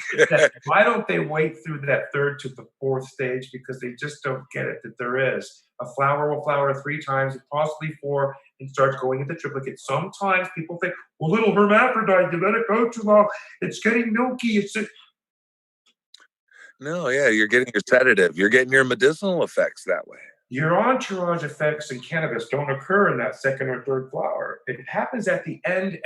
Why don't they wait through that third to the fourth stage? Because they just don't get it, that there is. A flower will flower 3 times, possibly 4, and starts going into triplicate. Sometimes people think, well, little hermaphrodite, you let it go too long. It's getting milky. No, yeah, you're getting your sedative. You're getting your medicinal effects that way. your entourage effects in cannabis don't occur in that second or third flower. It happens at the end,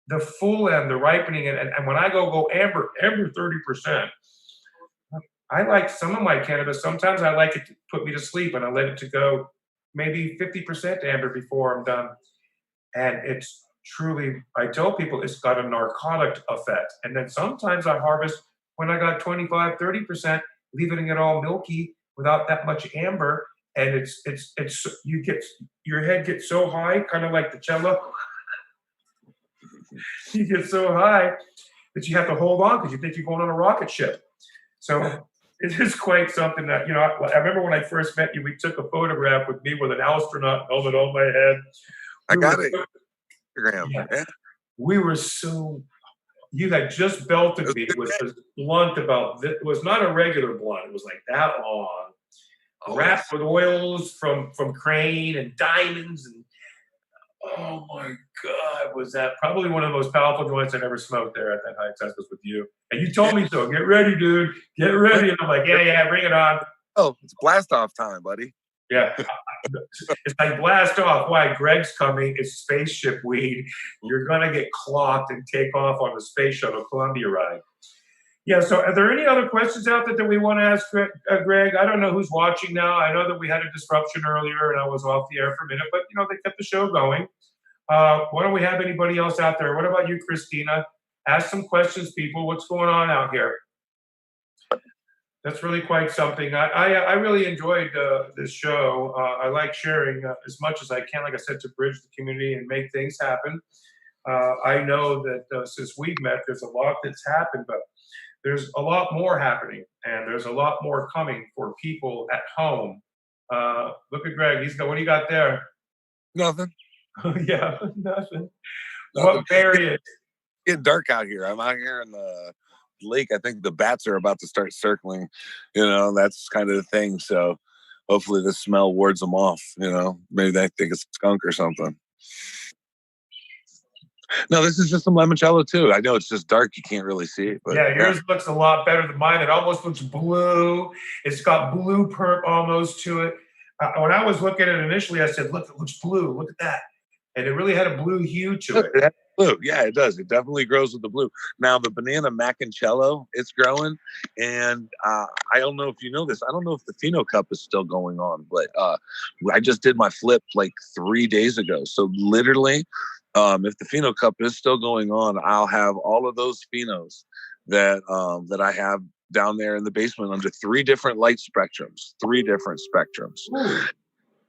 the full end, the ripening. And when I go amber 30%, I like some of my cannabis. Sometimes I like it to put me to sleep and I let it to go maybe 50% amber before I'm done. And it's truly, I tell people it's got a narcotic effect. And then sometimes I harvest when I got 25, 30%, leaving it all milky without that much amber. And it's you get, your head gets so high, kind of like the cello. You get so high that you have to hold on because you think you're going on a rocket ship. So it is quite something that, I remember when I first met you, we took a photograph with me with an astronaut helmet on my head. I got were it. so- Instagram. yeah, Yeah. we were so, you had just belted me with this blunt about this. It was not a regular blunt. It was like that long, Oh, wrapped with oils from crane and diamonds. And oh my God, was that probably one of the most powerful joints I've ever smoked there at that high test was with you. And you told me so. Get ready, dude. Get ready. And I'm like, yeah, bring it on. Oh, it's blast off time, buddy. Yeah. It's like blast off. Why? Greg's coming. It's spaceship weed. You're going to get clocked and take off on the Space Shuttle Columbia ride. Yeah. So are there any other questions out there that we want to ask Greg? I don't know who's watching now. I know that we had a disruption earlier and I was off the air for a minute, but they kept the show going. Why don't we have anybody else out there? What about you, Christina? Ask some questions, people. What's going on out here? That's really quite something. I really enjoyed this show. I like sharing as much as I can, like I said, to bridge the community and make things happen. I know that since we've met, there's a lot that's happened, but there's a lot more happening, and there's a lot more coming for people at home. Look at Greg. He's got, what do you got there? Nothing. Yeah, nothing. Nothing. What berry is? It's getting dark out here. I'm out here in the lake. I think the bats are about to start circling. That's kind of the thing. So hopefully the smell wards them off. Maybe they think it's a skunk or something. No, this is just some limoncello too. I know it's just dark; you can't really see it. But yeah, yours looks a lot better than mine. It almost looks blue. It's got blue perp almost to it. When I was looking at it initially, I said, "Look, it looks blue. Look at that," and it really had a blue hue to it. It has blue. Yeah, it does. It definitely grows with the blue. Now the banana macincello, it's growing, and I don't know if you know this. I don't know if the Pheno Cup is still going on, but I just did my flip like 3 days ago. So literally. If the Pheno Cup is still going on, I'll have all of those phenos that I have down there in the basement under 3 different light spectrums, 3 different spectrums.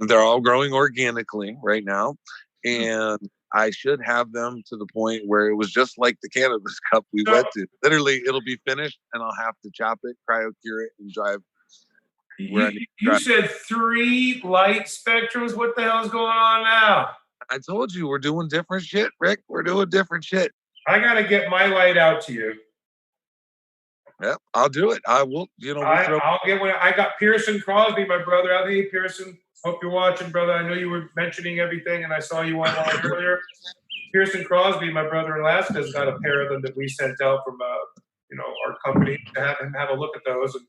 They're all growing organically right now, and I should have them to the point where it was just like the cannabis cup we went to. Literally, it'll be finished, and I'll have to chop it, cryocure it, and drive. You said 3 light spectrums. What the hell is going on now? I told you we're doing different shit, Rick. We're doing different shit. I gotta get my light out to you. Yep, I'll do it. I will. I'll get one. I got Pearson Crosby, my brother. Hey, Pearson. Hope you're watching, brother. I know you were mentioning everything, and I saw you online earlier. Pearson Crosby, my brother in Alaska, has got a pair of them that we sent out from our company to have him have a look at those. And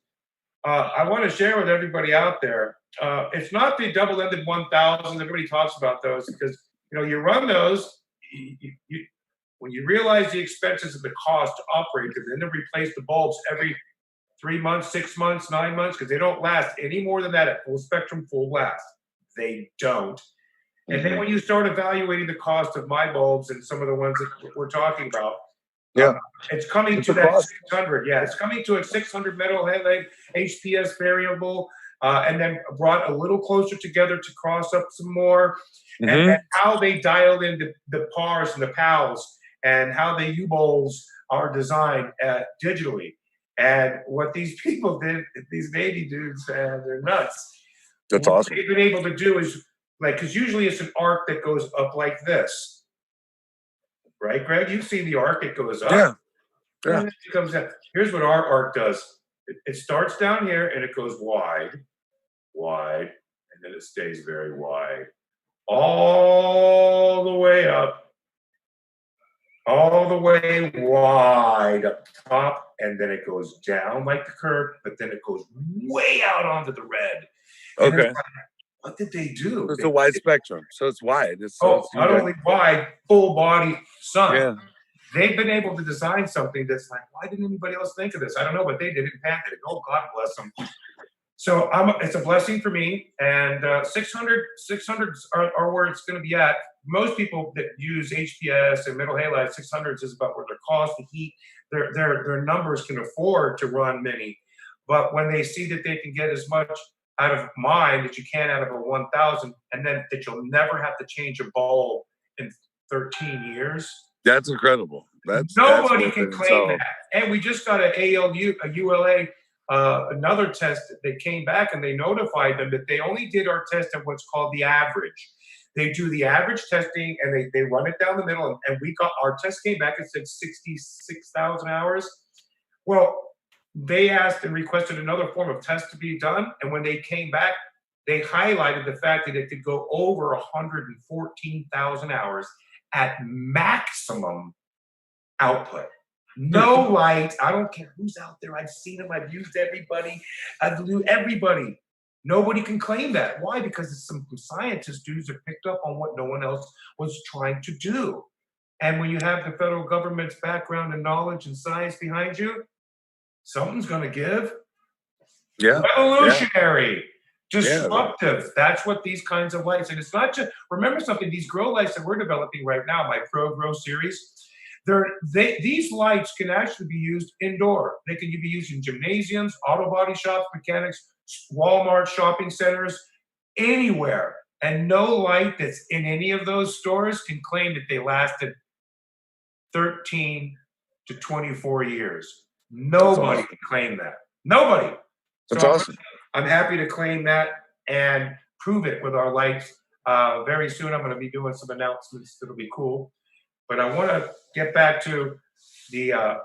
I want to share with everybody out there. It's not the double-ended 1000. Everybody talks about those because you run those. When you realize the expenses and the cost to operate them, then to replace the bulbs every 3 months, 6 months, 9 months, because they don't last any more than that at full spectrum, full blast. They don't. And then when you start evaluating the cost of my bulbs and some of the ones that we're talking about, it's coming to that 600. Yeah, it's coming to a 600 metal halide HPS variable, and then brought a little closer together to cross up some more. And how they dialed in the PARs and the PALs and how the U-bowls are designed digitally. And what these people did, these Navy dudes, they're nuts. That's what awesome. they've been able to do is, because usually it's an arc that goes up like this. Right, Greg? You've seen the arc. It goes up. Yeah. And then it comes down. Here's what our arc does. It starts down here, and it goes wide, and then it stays very wide. All the way up all the way wide up top, and then it goes down like the curb, but then it goes way out onto the red. And it's Okay. like, what did they do? It's a wide spectrum, so it's wide. Not only wide, full body sun. Yeah. They've been able to design something that's like, why didn't anybody else think of this? I don't know, but they did it and patented it. Oh, God bless them. So it's a blessing for me. And 600s are where it's going to be at. Most people that use HPS and middle halide, 600s is about where their cost to heat, their numbers can afford to run many. But when they see that they can get as much out of mine that you can out of a 1000, and then that you'll never have to change a bulb in 13 years. That's incredible. Nobody can claim that. And we just got a ULA, another test that came back, and they notified them that they only did our test at what's called the average. They do the average testing, and they run it down the middle, and we got our test came back and said 66,000 hours. Well, they asked and requested another form of test to be done, and when they came back, they highlighted the fact that it could go over 114,000 hours at maximum output. No light. I don't care who's out there. I've seen them. I've used everybody. I've used everybody. Nobody can claim that. Why? Because it's some scientist dudes that picked up on what no one else was trying to do. And when you have the federal government's background and knowledge and science behind you, something's going to give. Yeah. Revolutionary. Yeah. Disruptive. That's what these kinds of lights, and it's not just, remember something, these grow lights that we're developing right now, my Pro Grow series, these lights can actually be used indoor. They can be used in gymnasiums, auto body shops, mechanics, Walmart, shopping centers, anywhere. And no light that's in any of those stores can claim that they lasted 13 to 24 years. Nobody can claim that. Nobody. That's awesome. I'm happy to claim that and prove it with our lights. Very soon, I'm going to be doing some announcements that'll be cool. But I want to get back to the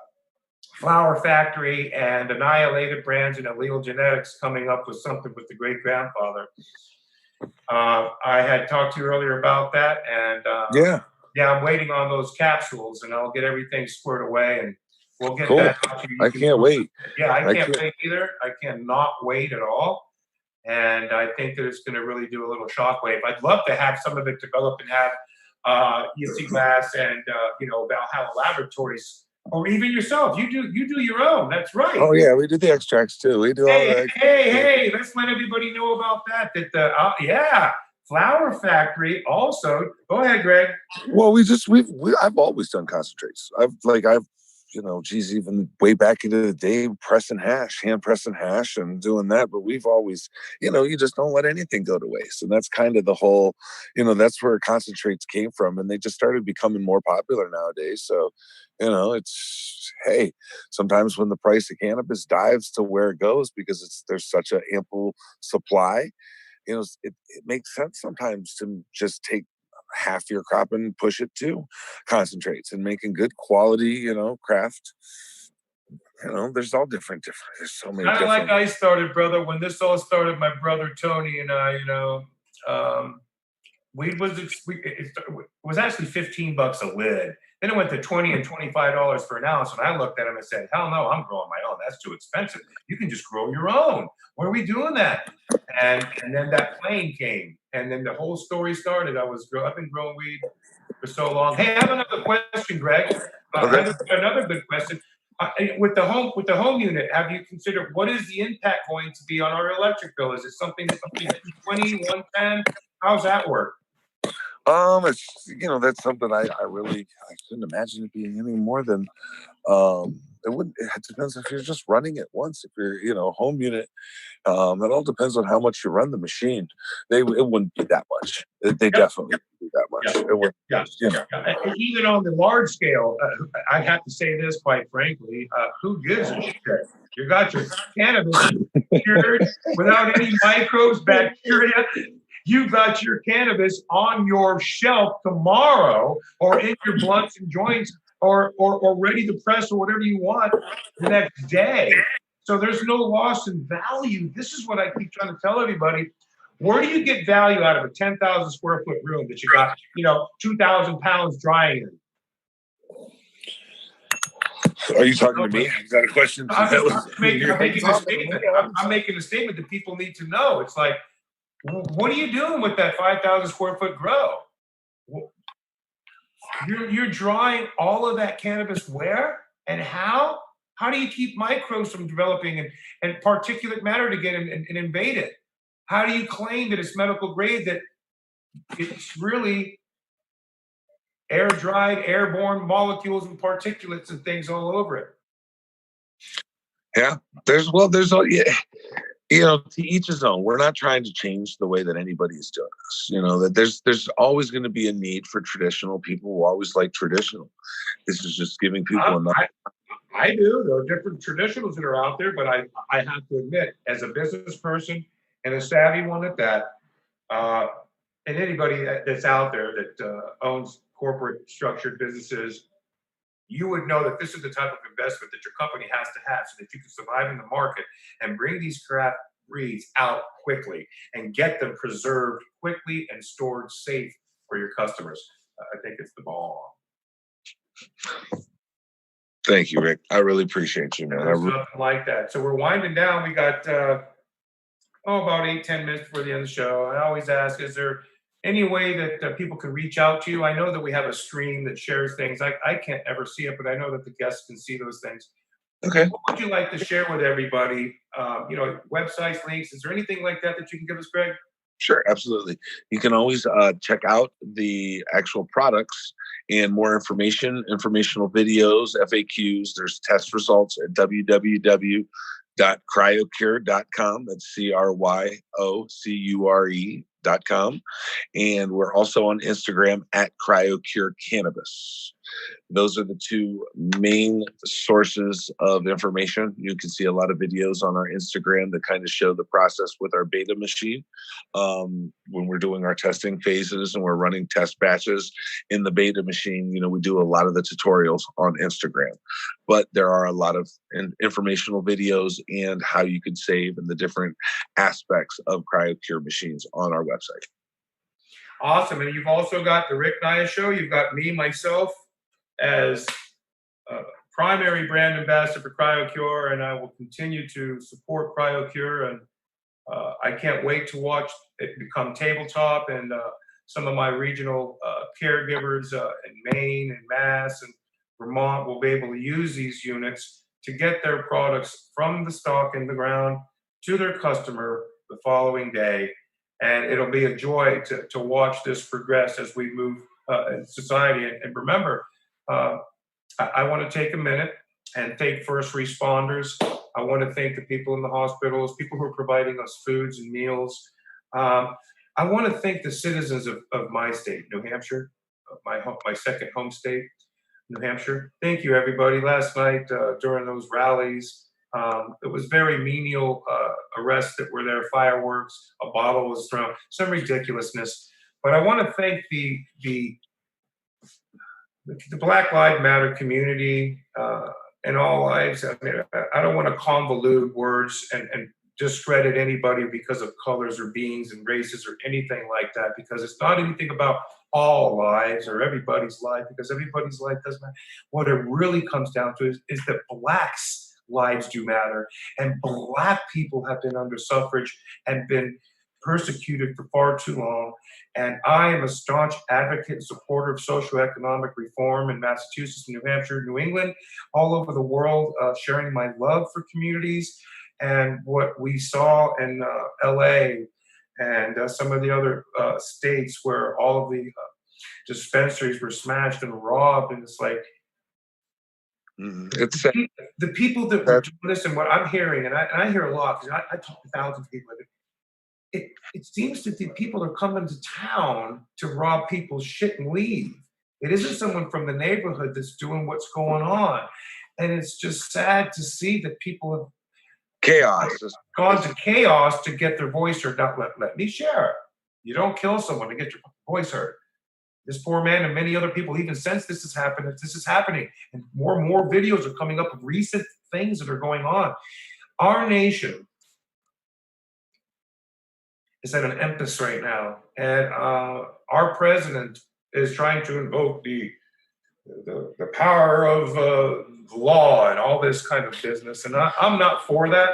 Flower Factory and Annihilated Brands and Illegal Genetics coming up with something with the great-grandfather. I had talked to you earlier about that, and yeah, I'm waiting on those capsules, and I'll get everything squared away, and we'll get that out to you. I can't wait. Yeah, I can't wait either. I cannot wait at all. And I think that it's going to really do a little shockwave. I'd love to have some of it develop and have EC Glass and Valhalla Laboratories, or even yourself. You do your own. That's right. Oh yeah, we do the extracts too. We do all that. Hey, let's let everybody know about that. That Flower Factory also. Go ahead, Greg. Well, I've always done concentrates. I've even way back into the day, hand pressing hash and doing that. But we've always, you just don't let anything go to waste. And that's kind of the whole, that's where concentrates came from. And they just started becoming more popular nowadays. So, it's, hey, sometimes when the price of cannabis dives to where it goes because there's such an ample supply, it makes sense sometimes to just take half your crop and push it to concentrates and making good quality, craft. There's all different. There's so many. Kind of like I started, brother. When this all started, my brother Tony and I, it was actually $15 a lid. Then it went to $20 and $25 for an ounce. And I looked at him and said, hell no, I'm growing my own. That's too expensive. You can just grow your own. Where are we doing that? And then that plane came. And then the whole story started. I've been growing weed for so long. Hey, I have another question, Greg. Another good question. With the home unit, have you considered what is the impact going to be on our electric bill? Is it something 20, 110? How's that work? It's that's something I couldn't imagine it being any more than it depends if you're just running it once. If you're home unit, it all depends on how much you run the machine. It wouldn't be that much. They definitely wouldn't be that much. Yeah. It would, And even on the large scale, I have to say this quite frankly, who gives a shit? You got your cannabis cured without any microbes, bacteria. You got your cannabis on your shelf tomorrow, or in your blunts and joints, or ready to press, or whatever you want the next day. So there's no loss in value. This is what I keep trying to tell everybody. Where do you get value out of a 10,000 square foot room that you got, 2,000 pounds drying in? Are you talking to me? Is that a question? I'm making a statement. I'm making a statement that people need to know. It's like, what are you doing with that 5,000 square foot grow? You're drawing all of that cannabis where and how? How do you keep microbes from developing and particulate matter to get and invade it? How do you claim that it's medical grade that it's really air dried, airborne molecules and particulates and things all over it? Yeah, there's yeah, to each his own. We're not trying to change the way that anybody is doing this. That there's always going to be a need for traditional. People who always like traditional. This is just giving people enough. I do. There are different traditionals that are out there, but I have to admit, as a business person and a savvy one at that, and anybody that's out there that owns corporate structured businesses, you would know that this is the type of investment that your company has to have so that you can survive in the market and bring these craft breeds out quickly and get them preserved quickly and stored safe for your customers. I think it's the ball. Thank you, Rick. I really appreciate you, man. There's nothing like that. So we're winding down. We got about 8-10 minutes before the end of the show. I always ask, is there any way that people can reach out to you? I know that we have a stream that shares things. I can't ever see it, but I know that the guests can see those things. Okay. What would you like to share with everybody? Websites, links. Is there anything like that you can give us, Greg? Sure, absolutely. You can always check out the actual products and more informational videos, FAQs. There's test results at www.cryocure.com. That's CRYOCURE.com. And we're also on Instagram at Cryocure Cannabis. Those are the two main sources of information. You can see a lot of videos on our Instagram that kind of show the process with our beta machine. When we're doing our testing phases and we're running test batches in the beta machine, we do a lot of the tutorials on Instagram. But there are a lot of informational videos and how you can save and the different aspects of Cryocure machines on our website. Awesome. And you've also got the Rick Naya Show. You've got myself, as primary brand ambassador for Cryocure, and I will continue to support Cryocure. And I can't wait to watch it become tabletop, and some of my regional caregivers in Maine and Mass and Vermont will be able to use these units to get their products from the stock in the ground to their customer the following day. And it'll be a joy to watch this progress as we move in society. And remember, I want to take a minute and thank first responders. I want to thank the people in the hospitals, people who are providing us foods and meals. I want to thank the citizens of my state, New Hampshire, my second home state, New Hampshire. Thank you, everybody. Last night during those rallies, it was very menial arrests that were there, fireworks, a bottle was thrown, some ridiculousness. But I want to thank the Black Lives Matter community and all lives. I mean, I don't want to convolute words and discredit anybody because of colors or beings and races or anything like that, because it's not anything about all lives or everybody's life, because everybody's life doesn't matter. What it really comes down to is that Blacks' lives do matter, and Black people have been under suffrage and been persecuted for far too long. And I am a staunch advocate and supporter of socioeconomic reform in Massachusetts, New Hampshire, New England, all over the world, sharing my love for communities. And what we saw in LA and some of the other states where all of the dispensaries were smashed and robbed, and it's like, it's the people that were doing this, and what I'm hearing, and I hear a lot, because I talk to thousands of people, it seems that the people are coming to town to rob people's shit and leave. It isn't someone from the neighborhood that's doing what's going on. And it's just sad to see that people have gone to chaos to get their voice heard. Now, let me share. You don't kill someone to get your voice heard. This poor man and many other people, even since this is happening, and more videos are coming up of recent things that are going on. Our nation is at an impasse right now, and our president is trying to invoke the power of law and all this kind of business. And I'm not for that.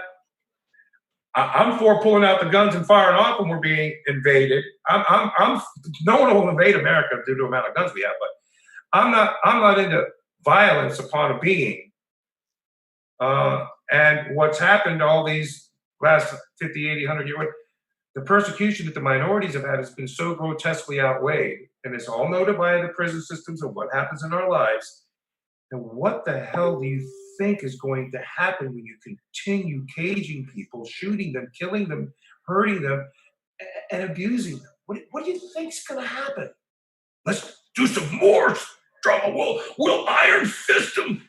I'm for pulling out the guns and firing off when we're being invaded. No one will invade America due to the amount of guns we have, but I'm not into violence upon a being. And what's happened to all these last 50, 80, 100 years, the persecution that the minorities have had has been so grotesquely outweighed. And it's all noted by the prison systems of what happens in our lives. And what the hell do you think is going to happen when you continue caging people, shooting them, killing them, hurting them, and abusing them? What do you think is going to happen? Let's do some more drama. We'll iron fist them.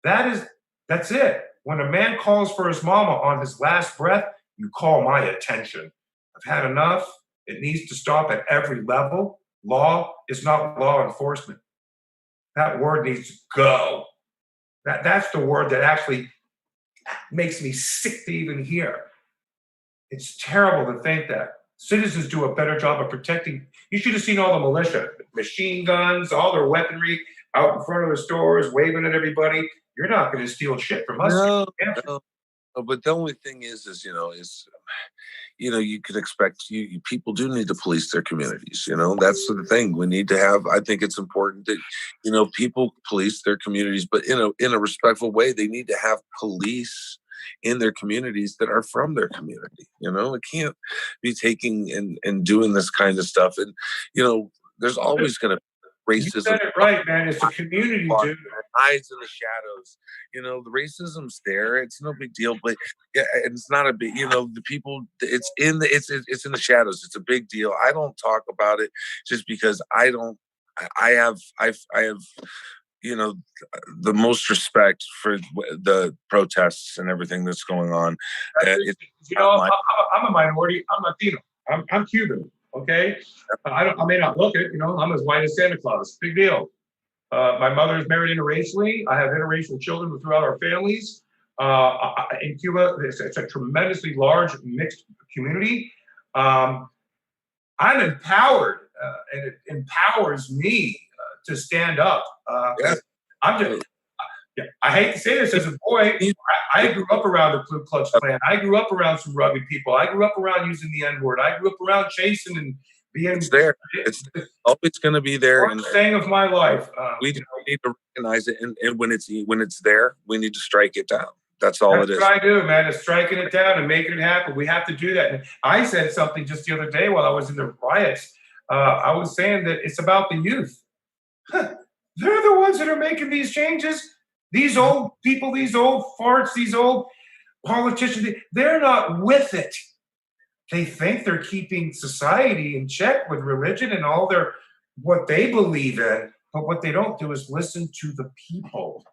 That's it. When a man calls for his mama on his last breath, you call my attention. I've had enough. It needs to stop at every level. Law is not law enforcement. That word needs to go. That's the word that actually makes me sick to even hear. It's terrible to think that citizens do a better job of protecting. You should have seen all the militia, machine guns, all their weaponry out in front of the stores, waving at everybody. You're not going to steal shit from us. No. But the only thing is you could expect people do need to police their communities. That's the thing. We need to have. I think it's important that people police their communities, but in a respectful way. They need to have police in their communities that are from their community. It can't be taking and doing this kind of stuff. And there's always going to racism. You said it right, man. It's a community, dude. Hides in the shadows. The racism's there. It's no big deal, but it's not a big. The people. It's in the shadows. It's a big deal. I don't talk about it just because I don't. I have the most respect for the protests and everything that's going on. I'm a minority. I'm Latino. I'm Cuban. Okay, I may not look it. I'm as white as Santa Claus. Big deal. My mother is married interracially. I have interracial children throughout our families. In Cuba, it's a tremendously large mixed community. I'm empowered, and it empowers me to stand up. I hate to say this as a boy. I grew up around the Ku Klux Klan. I grew up around some rugged people. I grew up around using the N-word. I grew up around chasing and being. It's there. It's always going to be there. Worst thing of my life. We need to recognize it, and when it's there, we need to strike it down. That's all it is. That's what I do, man. Is striking it down and making it happen. We have to do that. And I said something just the other day while I was in the riots. I was saying that it's about the youth. They're the ones that are making these changes. These old people, these old farts, these old politicians, they're not with it. They think they're keeping society in check with religion and all what they believe in, but what they don't do is listen to the people.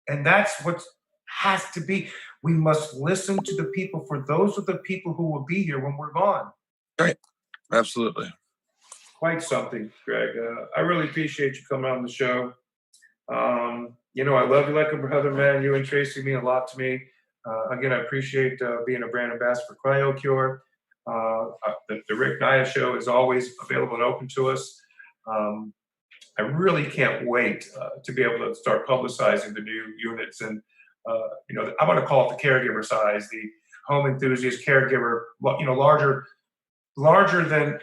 And that's what has to be. We must listen to the people, for those are the people who will be here when we're gone. Right. Absolutely. Quite something, Greg. I really appreciate you coming on the show. I love you like a brother, man. You and Tracy mean a lot to me. Again, I appreciate being a brand ambassador for Cryocure. The Rick Naya show is always available and open to us. I really can't wait to be able to start publicizing the new units. And, I want to call it the caregiver size, the home enthusiast caregiver, larger than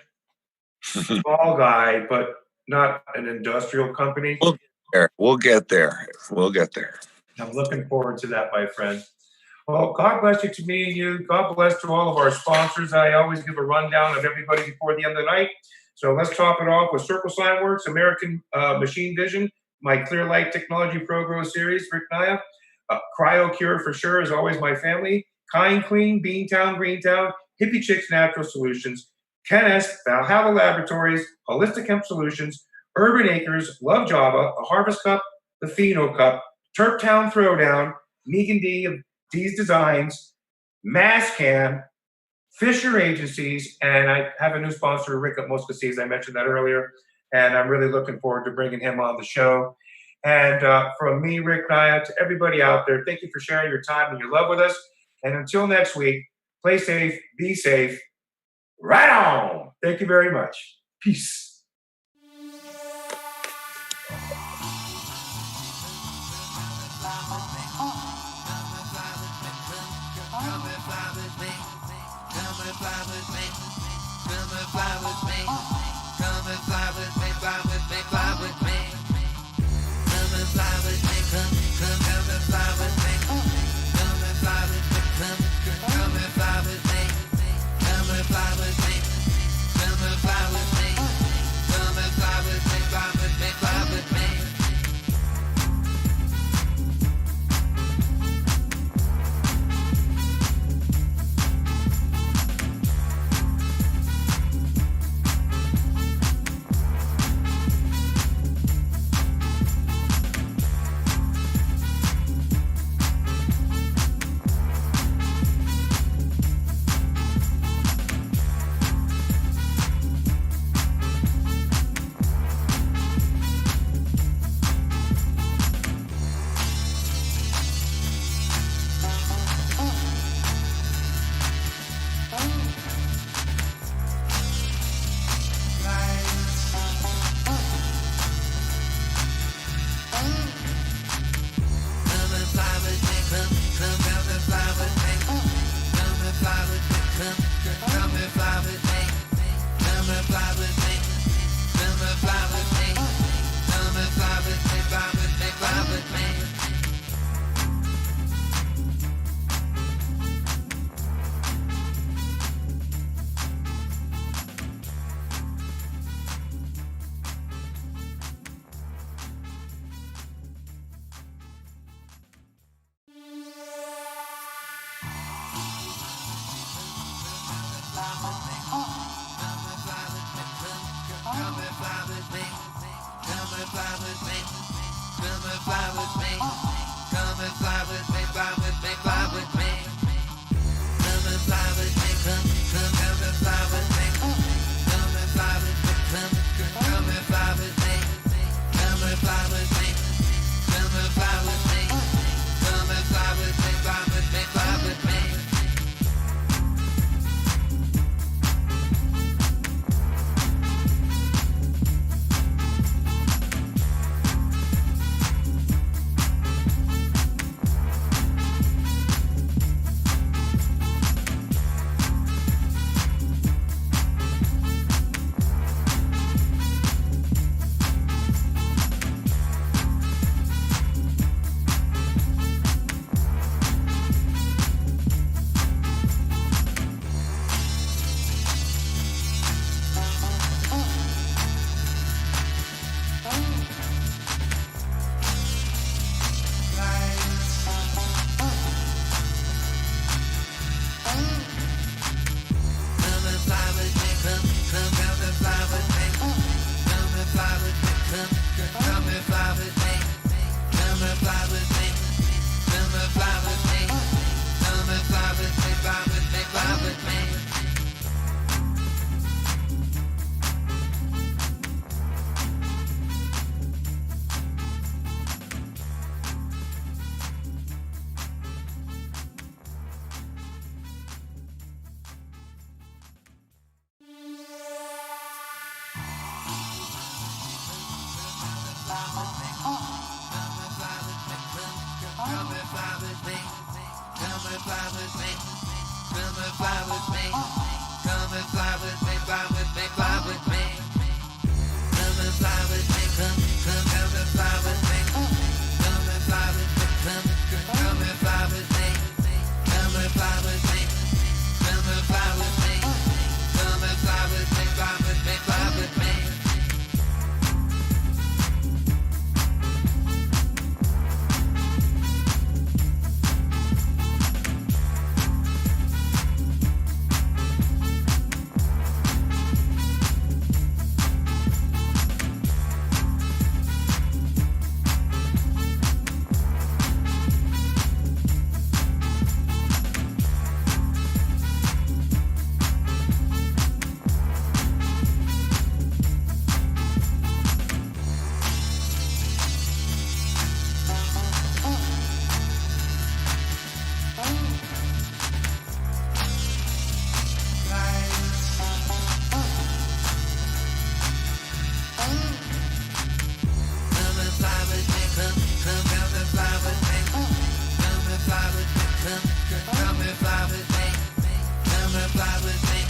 small guy, but not an industrial company. We'll get there. I'm looking forward to that, my friend. Well, God bless you to me and you. God bless to all of our sponsors. I always give a rundown of everybody before the end of the night. So let's top it off with Circle Sign Works, American Machine Vision, my Clear Light Technology Pro Grow Series, Rick Naya. Cryocure for sure is always my family. Kind Clean, Beantown, Greentown, Hippie Chicks Natural Solutions, Ken S, Valhalla Laboratories, Holistic Hemp Solutions, Urban Acres, Love Java, the Harvest Cup, the Pheno Cup, Turptown Throwdown, Megan D of D's Designs, Masscam, Fisher Agencies, and I have a new sponsor, Rick at Moscasies. I mentioned that earlier, and I'm really looking forward to bringing him on the show. And from me, Rick Naya, to everybody out there, thank you for sharing your time and your love with us. And until next week, play safe, be safe. Right on. Thank you very much. Peace. fly with me. Come and fly with me. Come and fly with me, fly with me, fly with me. Come and fly with me, come and fly with me. Come and fly with me, come and fly with me. Come and fly with me, come and fly with me. Come and fly with me, fly with me, fly with me. Come and fly with me. Come and fly with me.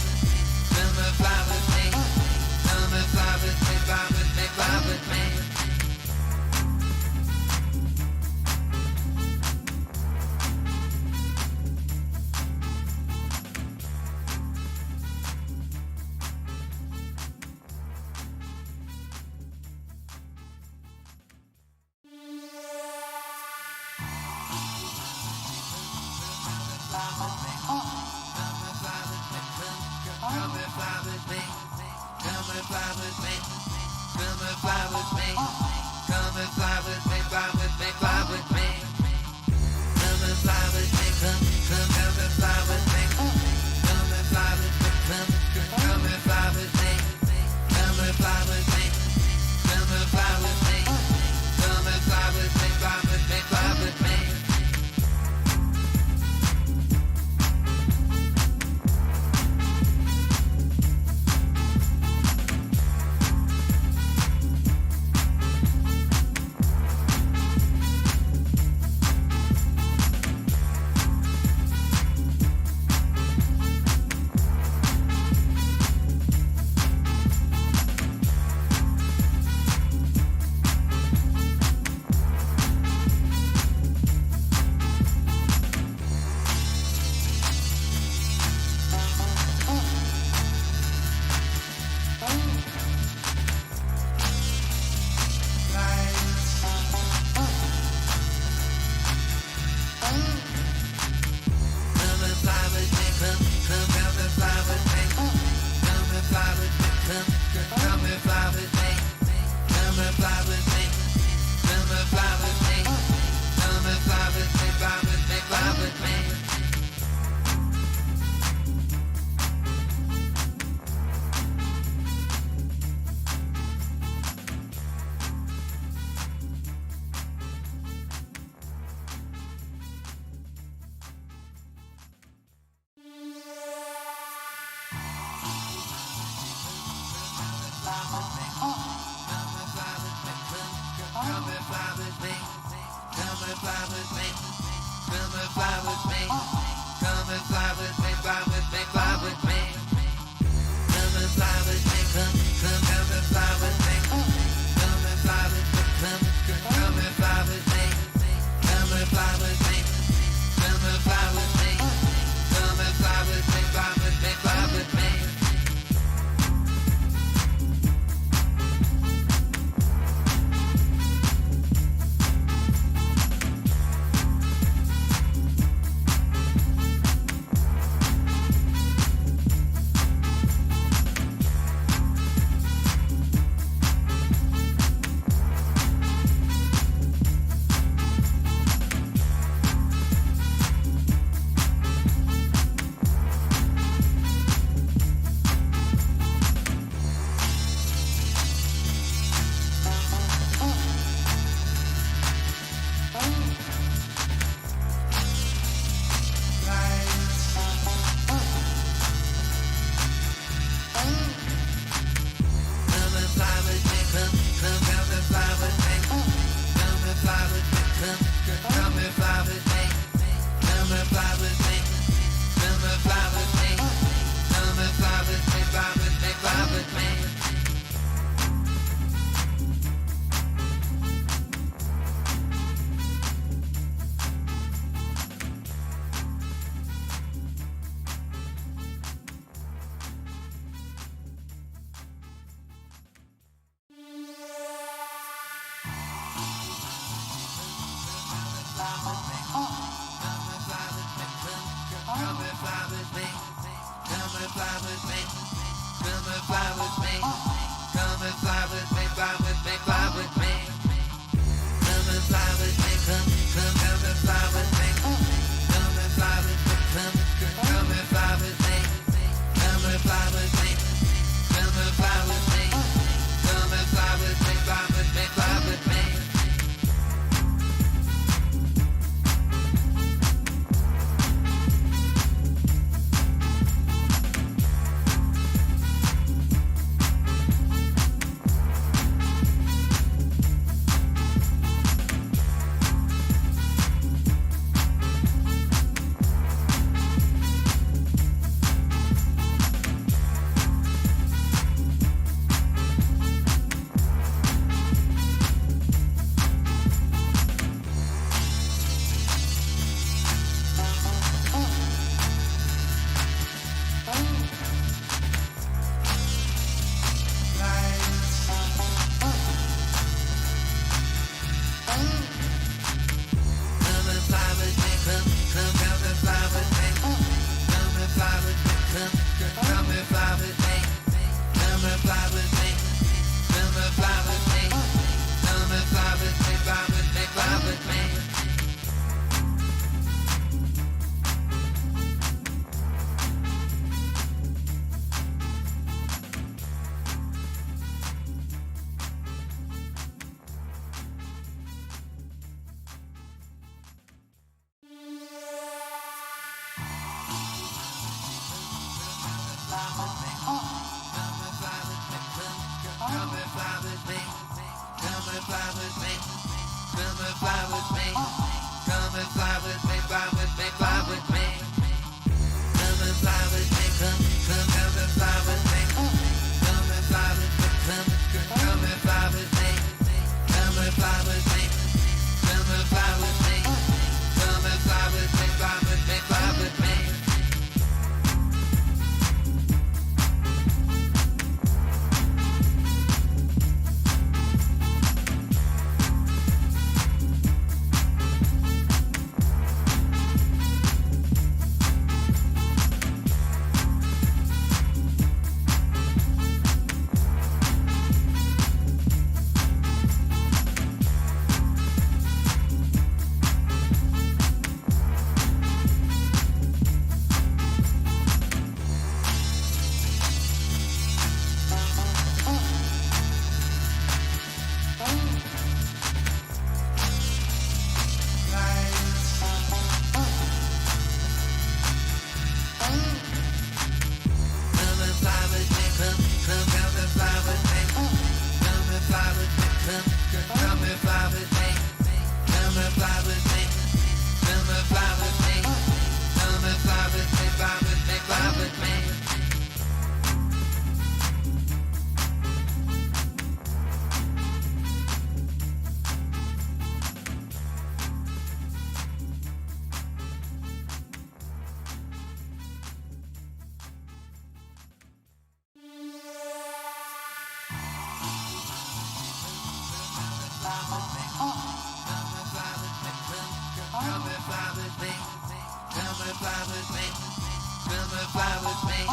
Come and fly with me.